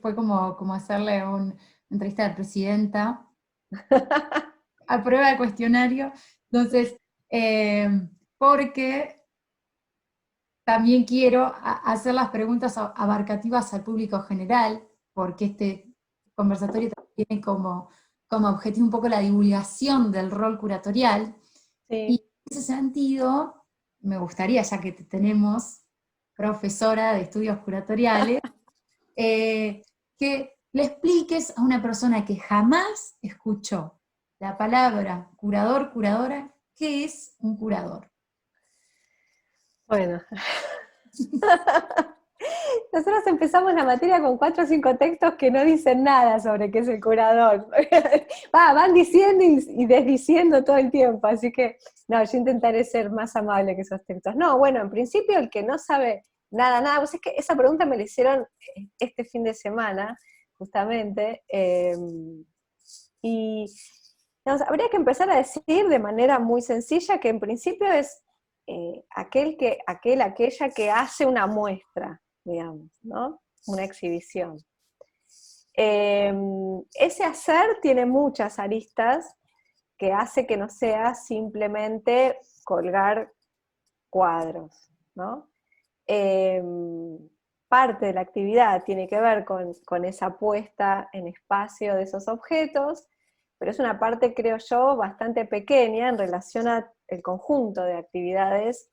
fue como hacerle una entrevista de presidenta a prueba de cuestionario, entonces, porque también quiero hacer las preguntas abarcativas al público general, porque este conversatorio tiene como objetivo un poco la divulgación del rol curatorial, y Sí. en ese sentido, me gustaría, ya que te tenemos profesora de estudios curatoriales, que le expliques a una persona que jamás escuchó la palabra curador, curadora, ¿qué es un curador? Bueno, nosotros empezamos la materia con 4 o 5 textos que no dicen nada sobre qué es el curador. Van diciendo y desdiciendo todo el tiempo, así que no, yo intentaré ser más amable que esos textos. No, bueno, en principio el que no sabe nada, pues es que esa pregunta me la hicieron este fin de semana, justamente, y digamos, habría que empezar a decir de manera muy sencilla que en principio es aquella que hace una muestra, digamos, ¿no? Una exhibición. Ese hacer tiene muchas aristas que hace que no sea simplemente colgar cuadros, ¿no? Parte de la actividad tiene que ver con esa puesta en espacio de esos objetos, pero es una parte, creo yo, bastante pequeña en relación al conjunto de actividades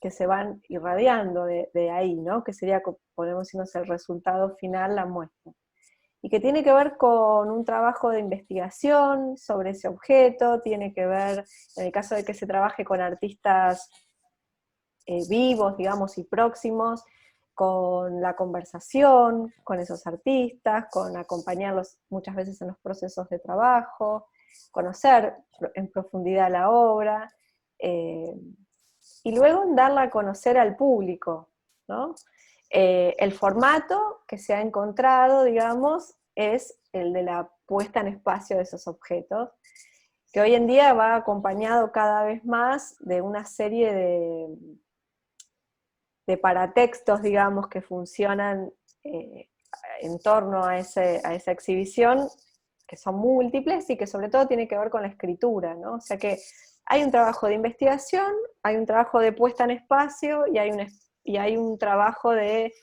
que se van irradiando de ahí, ¿no? Que sería, podemos decirnos, el resultado final, la muestra. Y que tiene que ver con un trabajo de investigación sobre ese objeto, tiene que ver, en el caso de que se trabaje con artistas vivos, digamos, y próximos, con la conversación con esos artistas, con acompañarlos muchas veces en los procesos de trabajo, conocer en profundidad la obra, y luego darla a conocer al público, ¿no? El formato que se ha encontrado, digamos, es el de la puesta en espacio de esos objetos, que hoy en día va acompañado cada vez más de una serie de paratextos, digamos, que funcionan en torno a esa exhibición, que son múltiples y que sobre todo tiene que ver con la escritura, ¿no? O sea que hay un trabajo de investigación, hay un trabajo de puesta en espacio y hay un trabajo de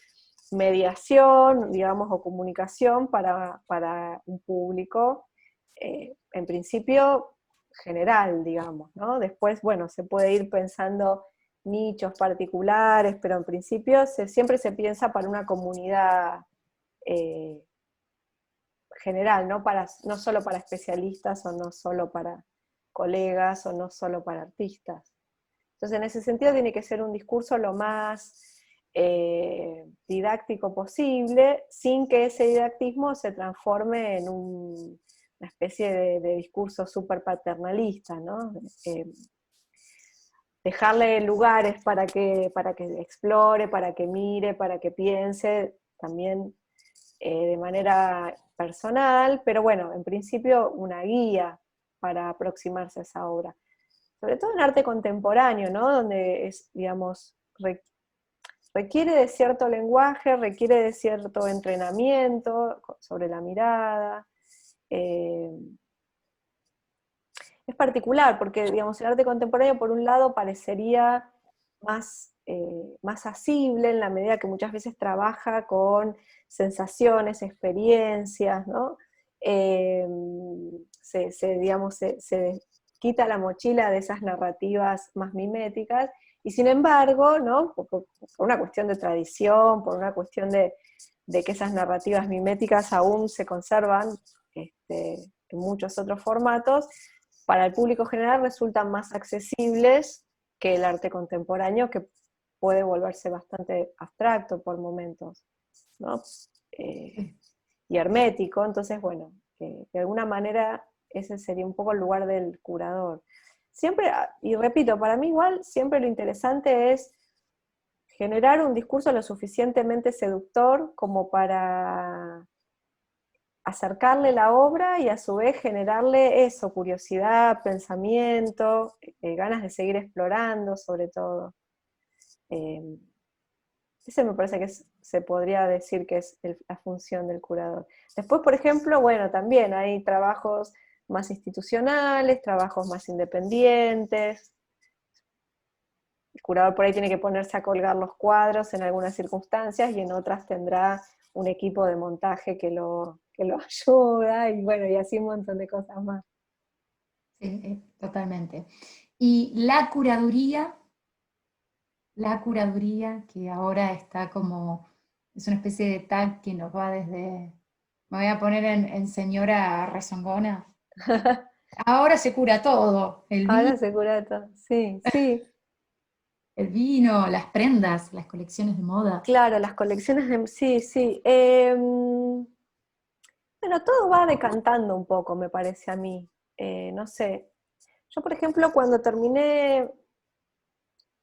mediación, digamos, o comunicación para un público, en principio general, digamos, ¿no? Después, bueno, se puede ir pensando nichos particulares, pero en principio siempre se piensa para una comunidad general, no solo para especialistas, o no solo para colegas, o no solo para artistas. Entonces, en ese sentido tiene que ser un discurso lo más didáctico posible, sin que ese didactismo se transforme en una especie de discurso súper paternalista, ¿no? Dejarle lugares para que explore, para que mire, para que piense, también de manera personal, pero bueno, en principio una guía para aproximarse a esa obra. Sobre todo en arte contemporáneo, ¿no? Donde es, digamos, requiere de cierto lenguaje, requiere de cierto entrenamiento sobre la mirada. Es particular, porque digamos, el arte contemporáneo por un lado parecería más asible en la medida que muchas veces trabaja con sensaciones, experiencias, ¿no? Digamos, se quita la mochila de esas narrativas más miméticas, y sin embargo, ¿no? Por una cuestión de tradición, por una cuestión de que esas narrativas miméticas aún se conservan en muchos otros formatos, para el público general resultan más accesibles que el arte contemporáneo, que puede volverse bastante abstracto por momentos, ¿no? Y hermético. Entonces, bueno, de alguna manera ese sería un poco el lugar del curador. Siempre, y repito, para mí igual, siempre lo interesante es generar un discurso lo suficientemente seductor como para acercarle la obra y a su vez generarle eso, curiosidad, pensamiento, ganas de seguir explorando sobre todo. Ese me parece que se podría decir que es la función del curador. Después, por ejemplo, bueno, también hay trabajos más institucionales, trabajos más independientes. El curador por ahí tiene que ponerse a colgar los cuadros en algunas circunstancias, y en otras tendrá un equipo de montaje que lo ayuda, y bueno, y así un montón de cosas más. Sí, totalmente. Y la curaduría que ahora está como, es una especie de tag que nos va desde, me voy a poner en señora rezongona. Ahora se cura todo, Ahora se cura todo, sí, sí. el vino, las prendas, las colecciones de moda. Claro, las colecciones de... Sí, sí. Bueno, todo va decantando un poco, me parece a mí. No sé. Yo, por ejemplo, cuando terminé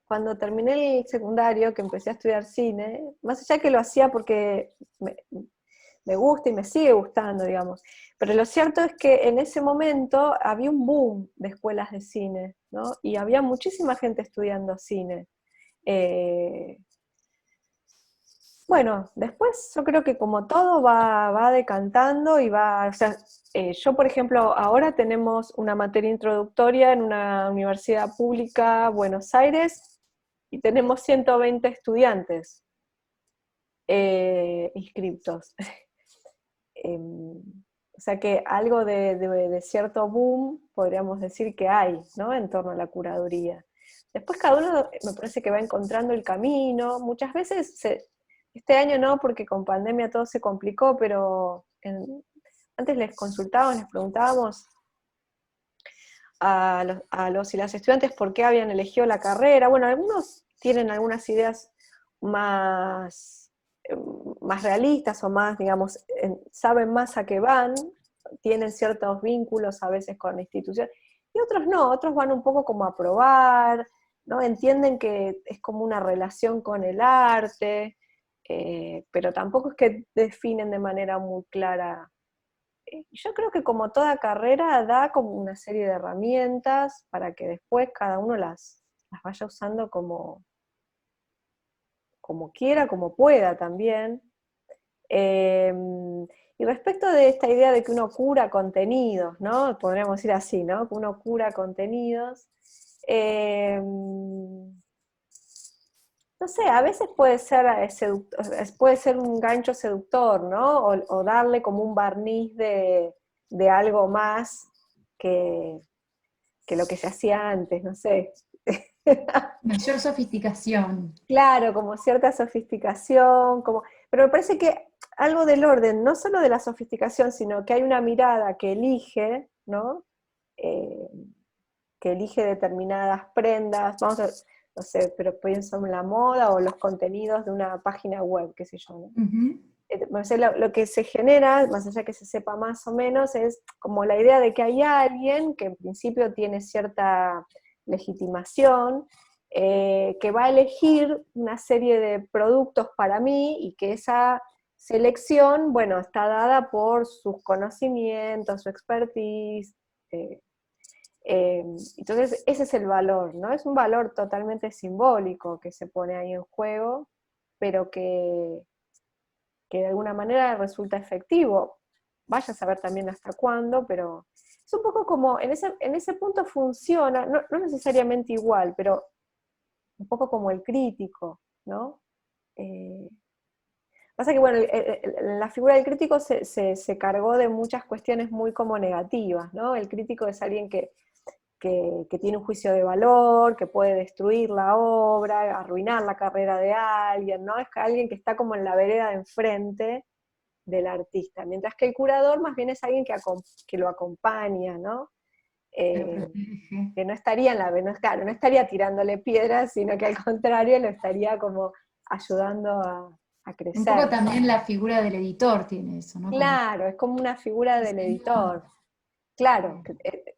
el secundario, que empecé a estudiar cine, más allá que lo hacía porque me gusta y me sigue gustando, digamos, pero lo cierto es que en ese momento había un boom de escuelas de cine, ¿no? Y había muchísima gente estudiando cine. Bueno, después yo creo que como todo va decantando y va, o sea, yo por ejemplo ahora tenemos una materia introductoria en una universidad pública, Buenos Aires, y tenemos 120 estudiantes inscriptos. O sea que algo de cierto boom podríamos decir que hay, ¿no? En torno a la curaduría. Después cada uno me parece que va encontrando el camino. Muchas veces, este año no, porque con pandemia todo se complicó, pero antes les consultábamos, les preguntábamos a los y las estudiantes por qué habían elegido la carrera. Bueno, algunos tienen algunas ideas más, más realistas o más, digamos, saben más a qué van, tienen ciertos vínculos a veces con la institución, y otros no, otros van un poco como a probar, ¿no? Entienden que es como una relación con el arte, pero tampoco es que definen de manera muy clara. Yo creo que como toda carrera da como una serie de herramientas para que después cada uno las vaya usando como quiera, como pueda también. Y respecto de esta idea de que uno cura contenidos, ¿no? Podríamos decir así, ¿no? Que uno cura contenidos. No sé, a veces puede ser puede ser un gancho seductor, ¿no? O darle como un barniz de algo más que, que lo que se hacía antes, no sé. Mayor sofisticación. Claro, como cierta sofisticación, pero me parece que algo del orden, no solo de la sofisticación, sino que hay una mirada que elige, ¿no? Eh, que elige determinadas prendas, vamos a, no sé, pero pienso en la moda o los contenidos de una página web, qué sé yo, ¿no? Ujú. Lo que se genera, más allá que se sepa más o menos, es como la idea de que hay alguien que en principio tiene cierta legitimación, que va a elegir una serie de productos para mí y que esa selección, bueno, está dada por sus conocimientos, su expertise. eh, entonces ese es el valor, ¿no? Es un valor totalmente simbólico que se pone ahí en juego, pero que de alguna manera resulta efectivo. Vaya a saber también hasta cuándo, pero es un poco como, en ese punto funciona, no necesariamente igual, pero un poco como el crítico, ¿no? Eh, Pasa que, bueno, la figura del crítico se cargó de muchas cuestiones muy como negativas, ¿no? El crítico es alguien que tiene un juicio de valor, que puede destruir la obra, arruinar la carrera de alguien, ¿no? Es alguien que está como en la vereda de enfrente del artista, mientras que el curador más bien es alguien que lo acompaña, ¿no? Lo Eh, protege. que no estaría claro, no estaría tirándole piedras, sino que al contrario lo estaría como ayudando a Un poco crecer. también la figura del editor tiene eso, ¿no? Como Claro, es como una figura del diseño. editor. Claro,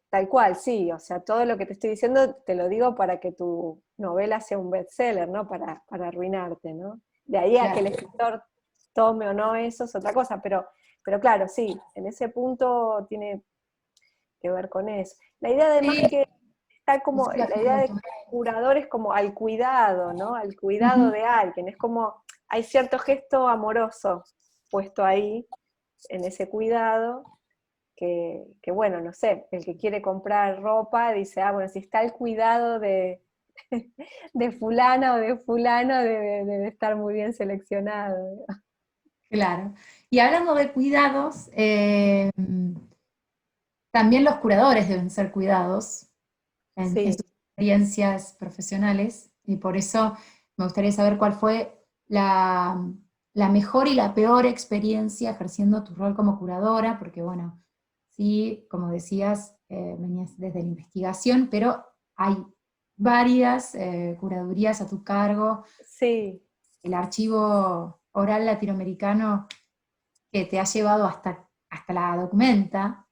tal cual, sí, o sea, todo lo que te estoy diciendo te lo digo para que tu novela sea un bestseller, ¿no? Para arruinarte, ¿no? De ahí a que Claro. el escritor tome o no eso es otra cosa, pero claro, sí, en ese punto tiene que ver con eso. La idea además Sí, que está como, usar la la figura idea del de torero. curador es como al cuidado, ¿no? Al cuidado Ujú. de alguien, es como, hay cierto gesto amoroso puesto ahí, en ese cuidado, que bueno, no sé, el que quiere comprar ropa dice, ah, bueno, si está el cuidado de fulana o de fulano, debe estar muy bien seleccionado. Claro. Y hablando de cuidados, también los curadores deben ser cuidados en Sí, sus experiencias profesionales, y por eso me gustaría saber cuál fue la mejor y la peor experiencia ejerciendo tu rol como curadora, porque bueno, sí, como decías, venías desde la investigación, pero hay varias curadurías a tu cargo, sí. el archivo oral latinoamericano que te ha llevado hasta la documenta.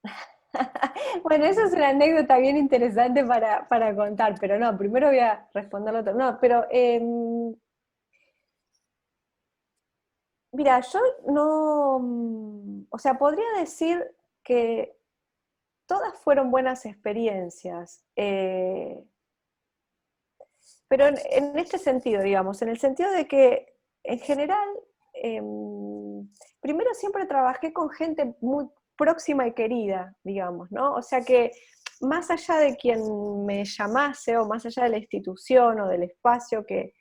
Bueno, eso es una anécdota bien interesante para contar, pero no, primero voy a responder lo otro. No, pero mira, yo no, o sea, podría decir que todas fueron buenas experiencias, pero en este sentido, digamos, en el sentido de que en general, primero siempre trabajé con gente muy próxima y querida, digamos, ¿no? O sea que más allá de quien me llamase o más allá de la institución o del espacio que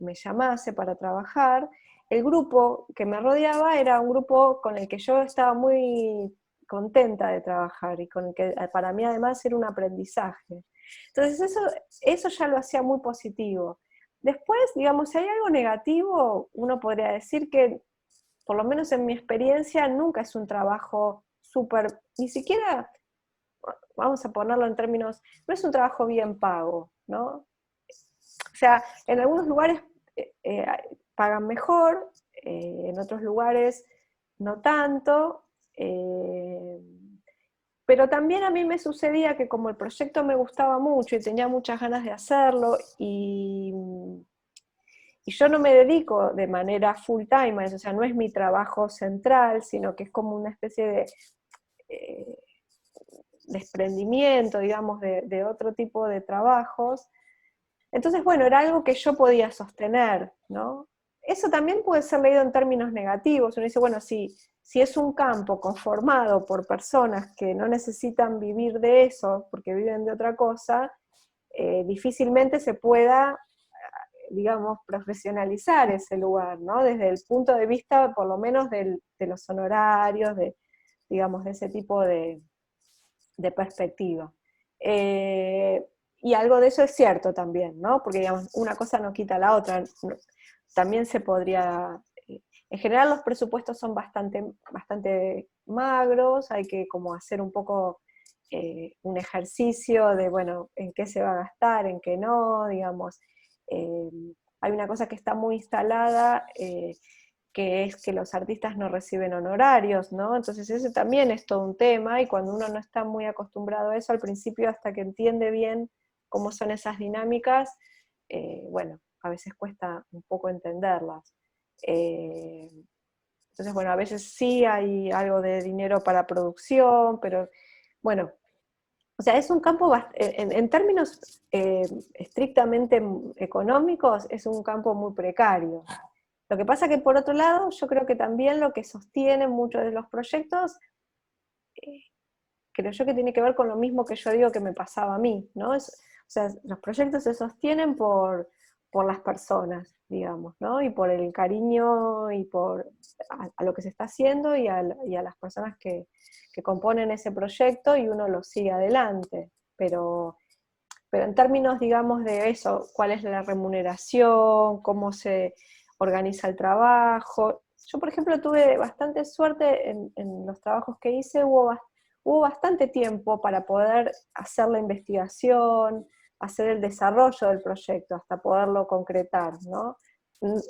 me llamase para trabajar, el grupo que me rodeaba era un grupo con el que yo estaba muy contenta de trabajar y con el que para mí además era un aprendizaje. Entonces eso ya lo hacía muy positivo. Después, digamos, si hay algo negativo, uno podría decir que, por lo menos en mi experiencia, nunca es un trabajo súper, ni siquiera, vamos a ponerlo en términos, no es un trabajo bien pago, ¿no? O sea, en algunos lugares pagan mejor, en otros lugares no tanto, pero también a mí me sucedía que como el proyecto me gustaba mucho y tenía muchas ganas de hacerlo, y yo no me dedico de manera full time a eso, o sea, no es mi trabajo central, sino que es como una especie de desprendimiento, digamos, de otro tipo de trabajos. Entonces, bueno, era algo que yo podía sostener, ¿no? Eso también puede ser leído en términos negativos. Uno dice, bueno, si es un campo conformado por personas que no necesitan vivir de eso, porque viven de otra cosa, difícilmente se pueda, digamos, profesionalizar ese lugar, ¿no? Desde el punto de vista, por lo menos, de los honorarios, digamos, de ese tipo de perspectiva. Y algo de eso es cierto también, ¿no? Porque, digamos, una cosa no quita la otra. También se podría... En general los presupuestos son bastante magros, hay que como hacer un poco un ejercicio de, bueno, en qué se va a gastar, en qué no, digamos. Hay una cosa que está muy instalada, que es que los artistas no reciben honorarios, ¿no? Entonces ese también es todo un tema, y cuando uno no está muy acostumbrado a eso, al principio, hasta que entiende bien cómo son esas dinámicas, bueno, a veces cuesta un poco entenderlas. Entonces, bueno, a veces sí hay algo de dinero para producción, pero bueno, o sea, es un campo, en términos estrictamente económicos, es un campo muy precario. Lo que pasa que, por otro lado, yo creo que también lo que sostiene muchos de los proyectos, creo yo que tiene que ver con lo mismo que yo digo que me pasaba a mí, ¿no? O sea, los proyectos se sostienen por las personas, digamos, ¿no? Y por el cariño y a lo que se está haciendo y a las personas que componen ese proyecto, y uno lo sigue adelante. Pero en términos, digamos, de eso, cuál es la remuneración, cómo se organiza el trabajo. Yo, por ejemplo, tuve bastante suerte en los trabajos que hice, hubo bastante tiempo para poder hacer la investigación, hacer el desarrollo del proyecto, hasta poderlo concretar, ¿no?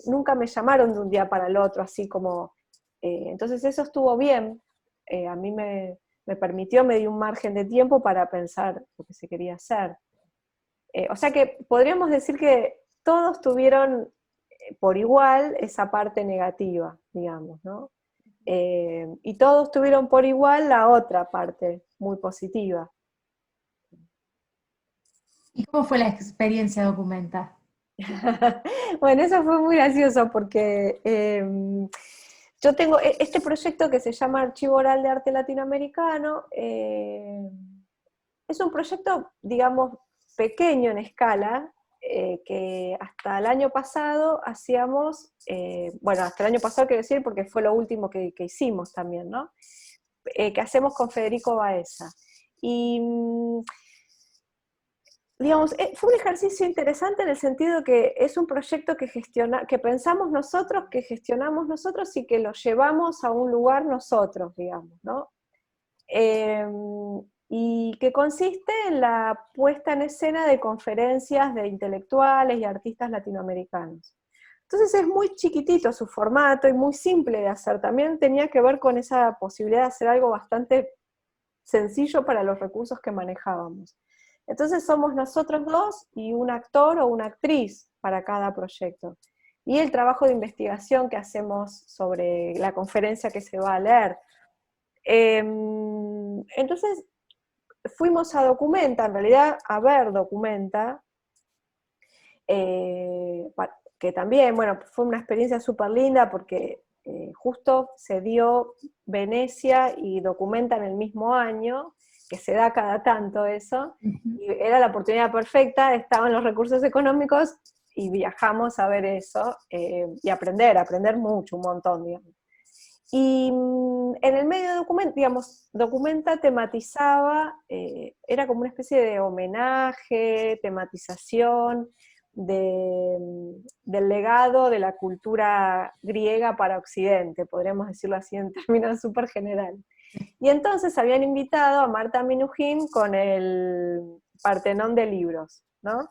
Nunca me llamaron de un día para el otro, así como... entonces eso estuvo bien, a mí me permitió, me dio un margen de tiempo para pensar lo que se quería hacer. O sea que podríamos decir que todos tuvieron por igual esa parte negativa, digamos, ¿no? Y todos tuvieron por igual la otra parte muy positiva. ¿Y cómo fue la experiencia Documenta? Bueno, eso fue muy gracioso porque yo tengo este proyecto que se llama Archivo Oral de Arte Latinoamericano. Es un proyecto, digamos, pequeño en escala, que hasta el año pasado hacíamos, bueno, hasta el año pasado quiero decir porque fue lo último que hicimos también, ¿no? Que hacemos con Federico Baeza. Y, digamos, fue un ejercicio interesante en el sentido que es un proyecto que pensamos nosotros, que gestionamos nosotros y que lo llevamos a un lugar nosotros, digamos, ¿no? Y que consiste en la puesta en escena de conferencias de intelectuales y artistas latinoamericanos. Entonces es muy chiquitito su formato y muy simple de hacer. También tenía que ver con esa posibilidad de hacer algo bastante sencillo para los recursos que manejábamos. Entonces somos nosotros dos y un actor o una actriz para cada proyecto. Y el trabajo de investigación que hacemos sobre la conferencia que se va a leer. Entonces fuimos a Documenta, en realidad a ver Documenta, que también, bueno, fue una experiencia súper linda porque justo se dio Venecia y Documenta en el mismo año, que se da cada tanto eso, y era la oportunidad perfecta, estaban los recursos económicos, y viajamos a ver eso, y aprender mucho, un montón, digamos. Y en el medio de Documenta tematizaba, era como una especie de homenaje, tematización del legado de la cultura griega para Occidente, podríamos decirlo así en términos súper generales. Y entonces habían invitado a Marta Minujín con el Partenón de Libros, ¿no?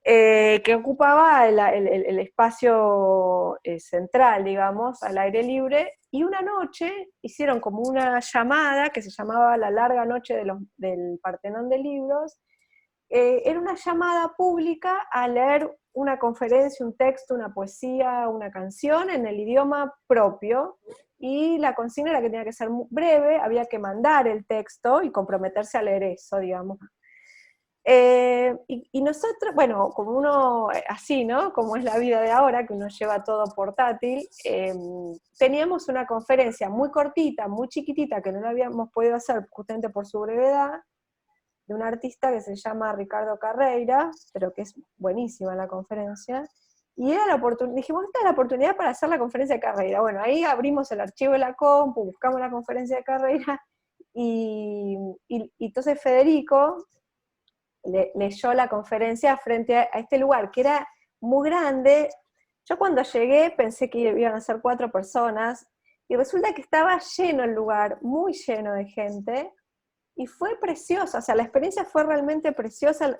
Que ocupaba el espacio central, digamos, al aire libre, y una noche hicieron como una llamada que se llamaba La Larga Noche del Partenón de Libros. Era una llamada pública a leer una conferencia, un texto, una poesía, una canción en el idioma propio, y la consigna era que tenía que ser breve, había que mandar el texto y comprometerse a leer eso, digamos. Y nosotros, bueno, como uno, así, ¿no? Como es la vida de ahora, que uno lleva todo portátil, teníamos una conferencia muy cortita, muy chiquitita, que no la habíamos podido hacer justamente por su brevedad, de un artista que se llama Ricardo Carreira, pero que es buenísima la conferencia, y era dijimos, esta es la oportunidad para hacer la conferencia de Carreira. Bueno, ahí abrimos el archivo de la compu, buscamos la conferencia de Carreira, y entonces Federico leyó la conferencia frente a este lugar, que era muy grande. Yo cuando llegué pensé que iban a ser 4 personas, y resulta que estaba lleno el lugar, muy lleno de gente, y fue precioso, o sea, la experiencia fue realmente preciosa.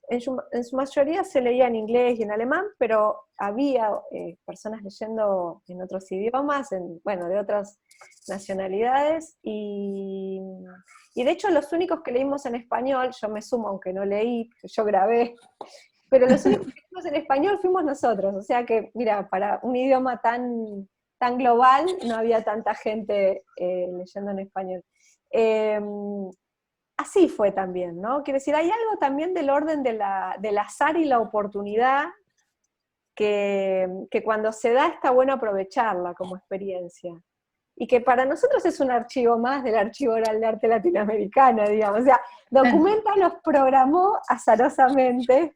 En su mayoría se leía en inglés y en alemán, pero había personas leyendo en otros idiomas, bueno, de otras nacionalidades, y de hecho los únicos que leímos en español, yo me sumo aunque no leí, yo grabé, pero los únicos que leímos en español fuimos nosotros, o sea que, mira, para un idioma tan global no había tanta gente leyendo en español. Así fue también, ¿no? Quiero decir, hay algo también del orden del azar y la oportunidad que cuando se da está bueno aprovecharla como experiencia. Y que para nosotros es un archivo más del Archivo Oral de Arte Latinoamericano, digamos. O sea, Documenta los programó azarosamente,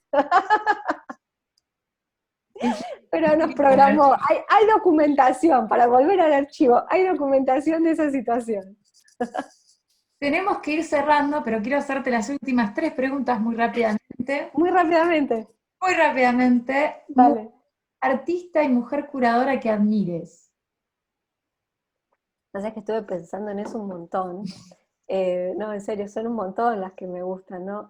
pero nos programó. Hay documentación, para volver al archivo, hay documentación de esa situación. Tenemos que ir cerrando, pero quiero hacerte las últimas 3 preguntas muy rápidamente. Muy rápidamente. Muy rápidamente. Dale. Artista y mujer curadora que admires. O sea, que estuve pensando en eso un montón. No, en serio, son un montón las que me gustan, ¿no?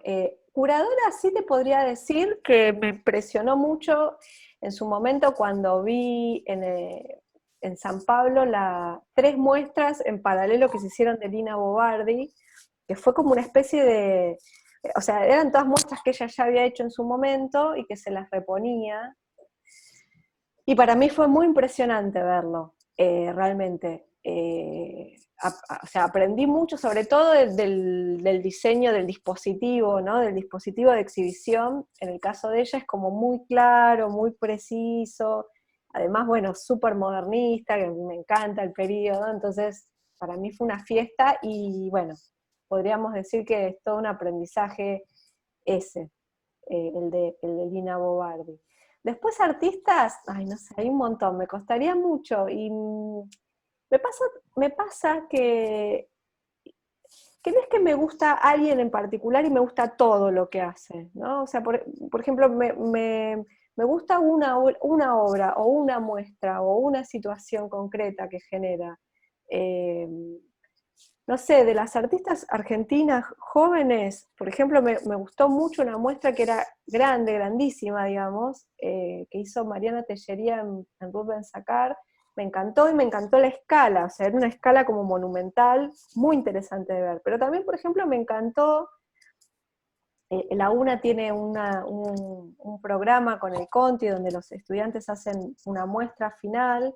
Curadora sí te podría decir que me impresionó mucho en su momento cuando vi en San Pablo 3 muestras en paralelo que se hicieron de Lina Bobardi, que fue como una especie de... O sea, eran todas muestras que ella ya había hecho en su momento y que se las reponía. Y para mí fue muy impresionante verlo, realmente. O sea, aprendí mucho, sobre todo del diseño del dispositivo, ¿no? Del dispositivo de exhibición. En el caso de ella es como muy claro, muy preciso, además, bueno, súper modernista, que me encanta el periodo, entonces para mí fue una fiesta y bueno, podríamos decir que es todo un aprendizaje ese, el de Lina Bobardi. Después artistas, ay, no sé, hay un montón, me costaría mucho, y me pasa que no es que me gusta alguien en particular y me gusta todo lo que hace, ¿no? O sea, por ejemplo, me gusta una obra o una muestra o una situación concreta que genera. No sé, de las artistas argentinas jóvenes, por ejemplo, me gustó mucho una muestra que era grande, grandísima, digamos, que hizo Mariana Tellería en Rubens Sacar. Me encantó y me encantó la escala, o sea, era una escala como monumental, muy interesante de ver. Pero también, por ejemplo, me encantó, la UNA tiene un programa con el Conti donde los estudiantes hacen una muestra final,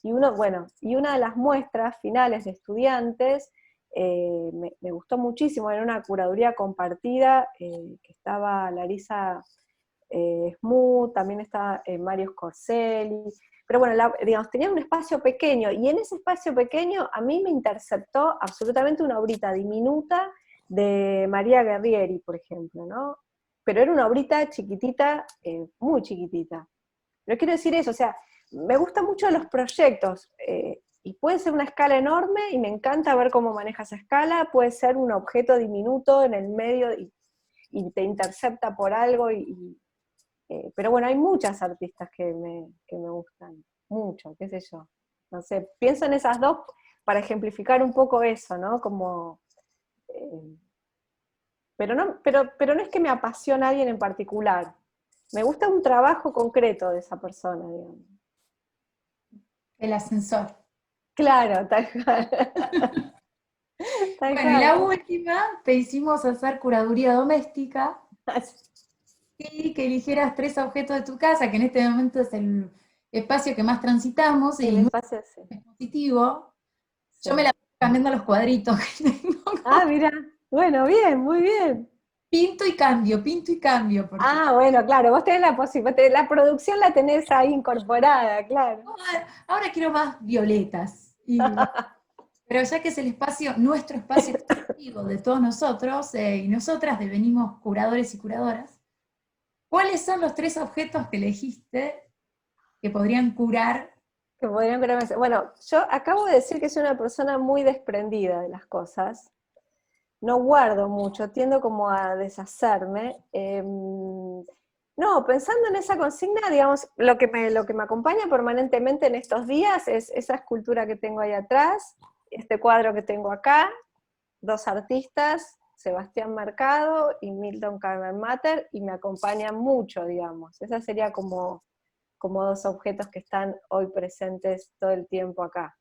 y una de las muestras finales de estudiantes me gustó muchísimo, era una curaduría compartida, que estaba Larisa Smoot, también estaba Mario Scorselli, pero bueno, digamos, tenía un espacio pequeño, y en ese espacio pequeño a mí me interceptó absolutamente una obrita diminuta de María Guerrieri, por ejemplo, ¿no? pero era una obrita chiquitita, muy chiquitita. Pero quiero decir eso, o sea, me gustan mucho los proyectos, y puede ser una escala enorme, y me encanta ver cómo maneja esa escala, puede ser un objeto diminuto en el medio, y te intercepta por algo, pero bueno, hay muchas artistas que me gustan, mucho, qué sé yo. No sé, pienso en esas dos para ejemplificar un poco eso, ¿no? Como, pero no es que me apasiona alguien en particular. Me gusta un trabajo concreto de esa persona, digamos. El ascensor. Claro, tal cual. Tal Bueno, y la cual. última, te hicimos hacer curaduría doméstica y que eligieras 3 objetos de tu casa, que en este momento es el espacio que más transitamos y El es muy espacio sí. positivo. Sí. Yo me la voy cambiando los cuadritos que tengo. Ah, mira. Bueno, bien, muy bien. Pinto y cambio, porque Ah, bueno, claro, vos tenés la posibilidad, la producción la tenés ahí incorporada, claro. ahora quiero más violetas. Y bueno, pero ya que es el espacio, nuestro espacio exclusivo de todos nosotros y nosotras devenimos curadores y curadoras, ¿cuáles son los 3 objetos que elegiste que podrían curar? Que podrían creerme. Bueno, yo acabo de decir que soy una persona muy desprendida de las cosas. No guardo mucho, tiendo como a deshacerme. No, pensando en esa consigna, digamos, lo que me acompaña permanentemente en estos días es esa escultura que tengo ahí atrás, este cuadro que tengo acá, 2 artistas, Sebastián Mercado y Milton Carmen Matter, y me acompañan mucho, digamos. Esa sería como 2 objetos que están hoy presentes todo el tiempo acá.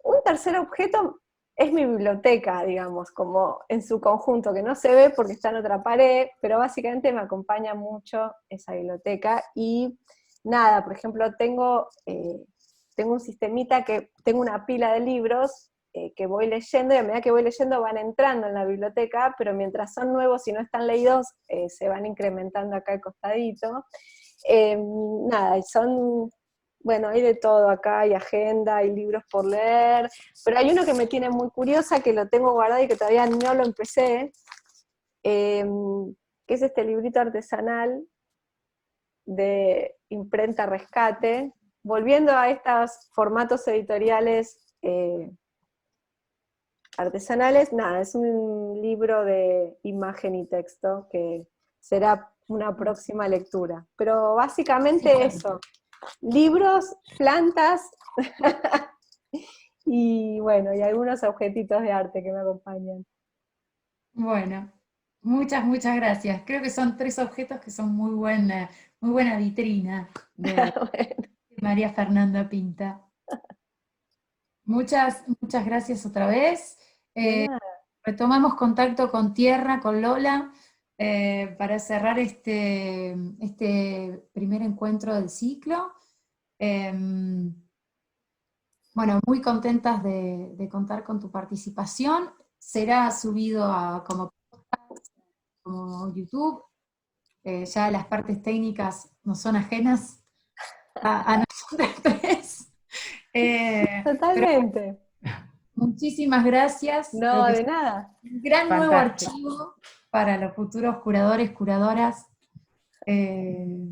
Un tercer objeto es mi biblioteca, digamos, como en su conjunto, que no se ve porque está en otra pared, pero básicamente me acompaña mucho esa biblioteca. Y nada, por ejemplo, tengo un sistemita que tengo una pila de libros que voy leyendo, y a medida que voy leyendo van entrando en la biblioteca, pero mientras son nuevos y no están leídos, se van incrementando acá al costadito. Nada, y son, bueno, hay de todo acá, hay agenda, hay libros por leer, pero hay uno que me tiene muy curiosa, que lo tengo guardado y que todavía no lo empecé, que es este librito artesanal de Imprenta Rescate, volviendo a estos formatos editoriales artesanales. Nada, es un libro de imagen y texto que será una próxima lectura, pero básicamente eso. Libros, plantas y bueno, y algunos objetitos de arte que me acompañan. Bueno, muchas gracias. Creo que son 3 objetos que son muy buena vitrina de Bueno, María Fernanda Pinta. Muchas gracias otra vez. de nada. Retomamos contacto con Tierra, con Lola, para cerrar este primer encuentro del ciclo. Bueno, muy contentas de contar con tu participación. Será subido como YouTube. Ya las partes técnicas no son ajenas a nosotros tres. Pero Totalmente. muchísimas gracias. Creo No, que es de nada. un gran nuevo Fantástico. archivo para los futuros curadores, curadoras eh,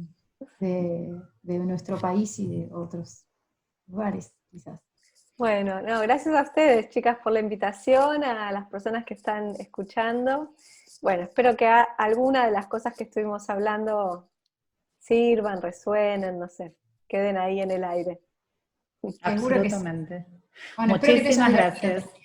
de nuestro país y de otros lugares, quizás. Bueno, no, gracias a ustedes, chicas, por la invitación, a las personas que están escuchando. Bueno, espero que alguna de las cosas que estuvimos hablando sirvan, resuenen, no sé, queden ahí en el aire. Seguro que sí. Absolutamente. Bueno, espero que te haya Muchísimas divertido. gracias.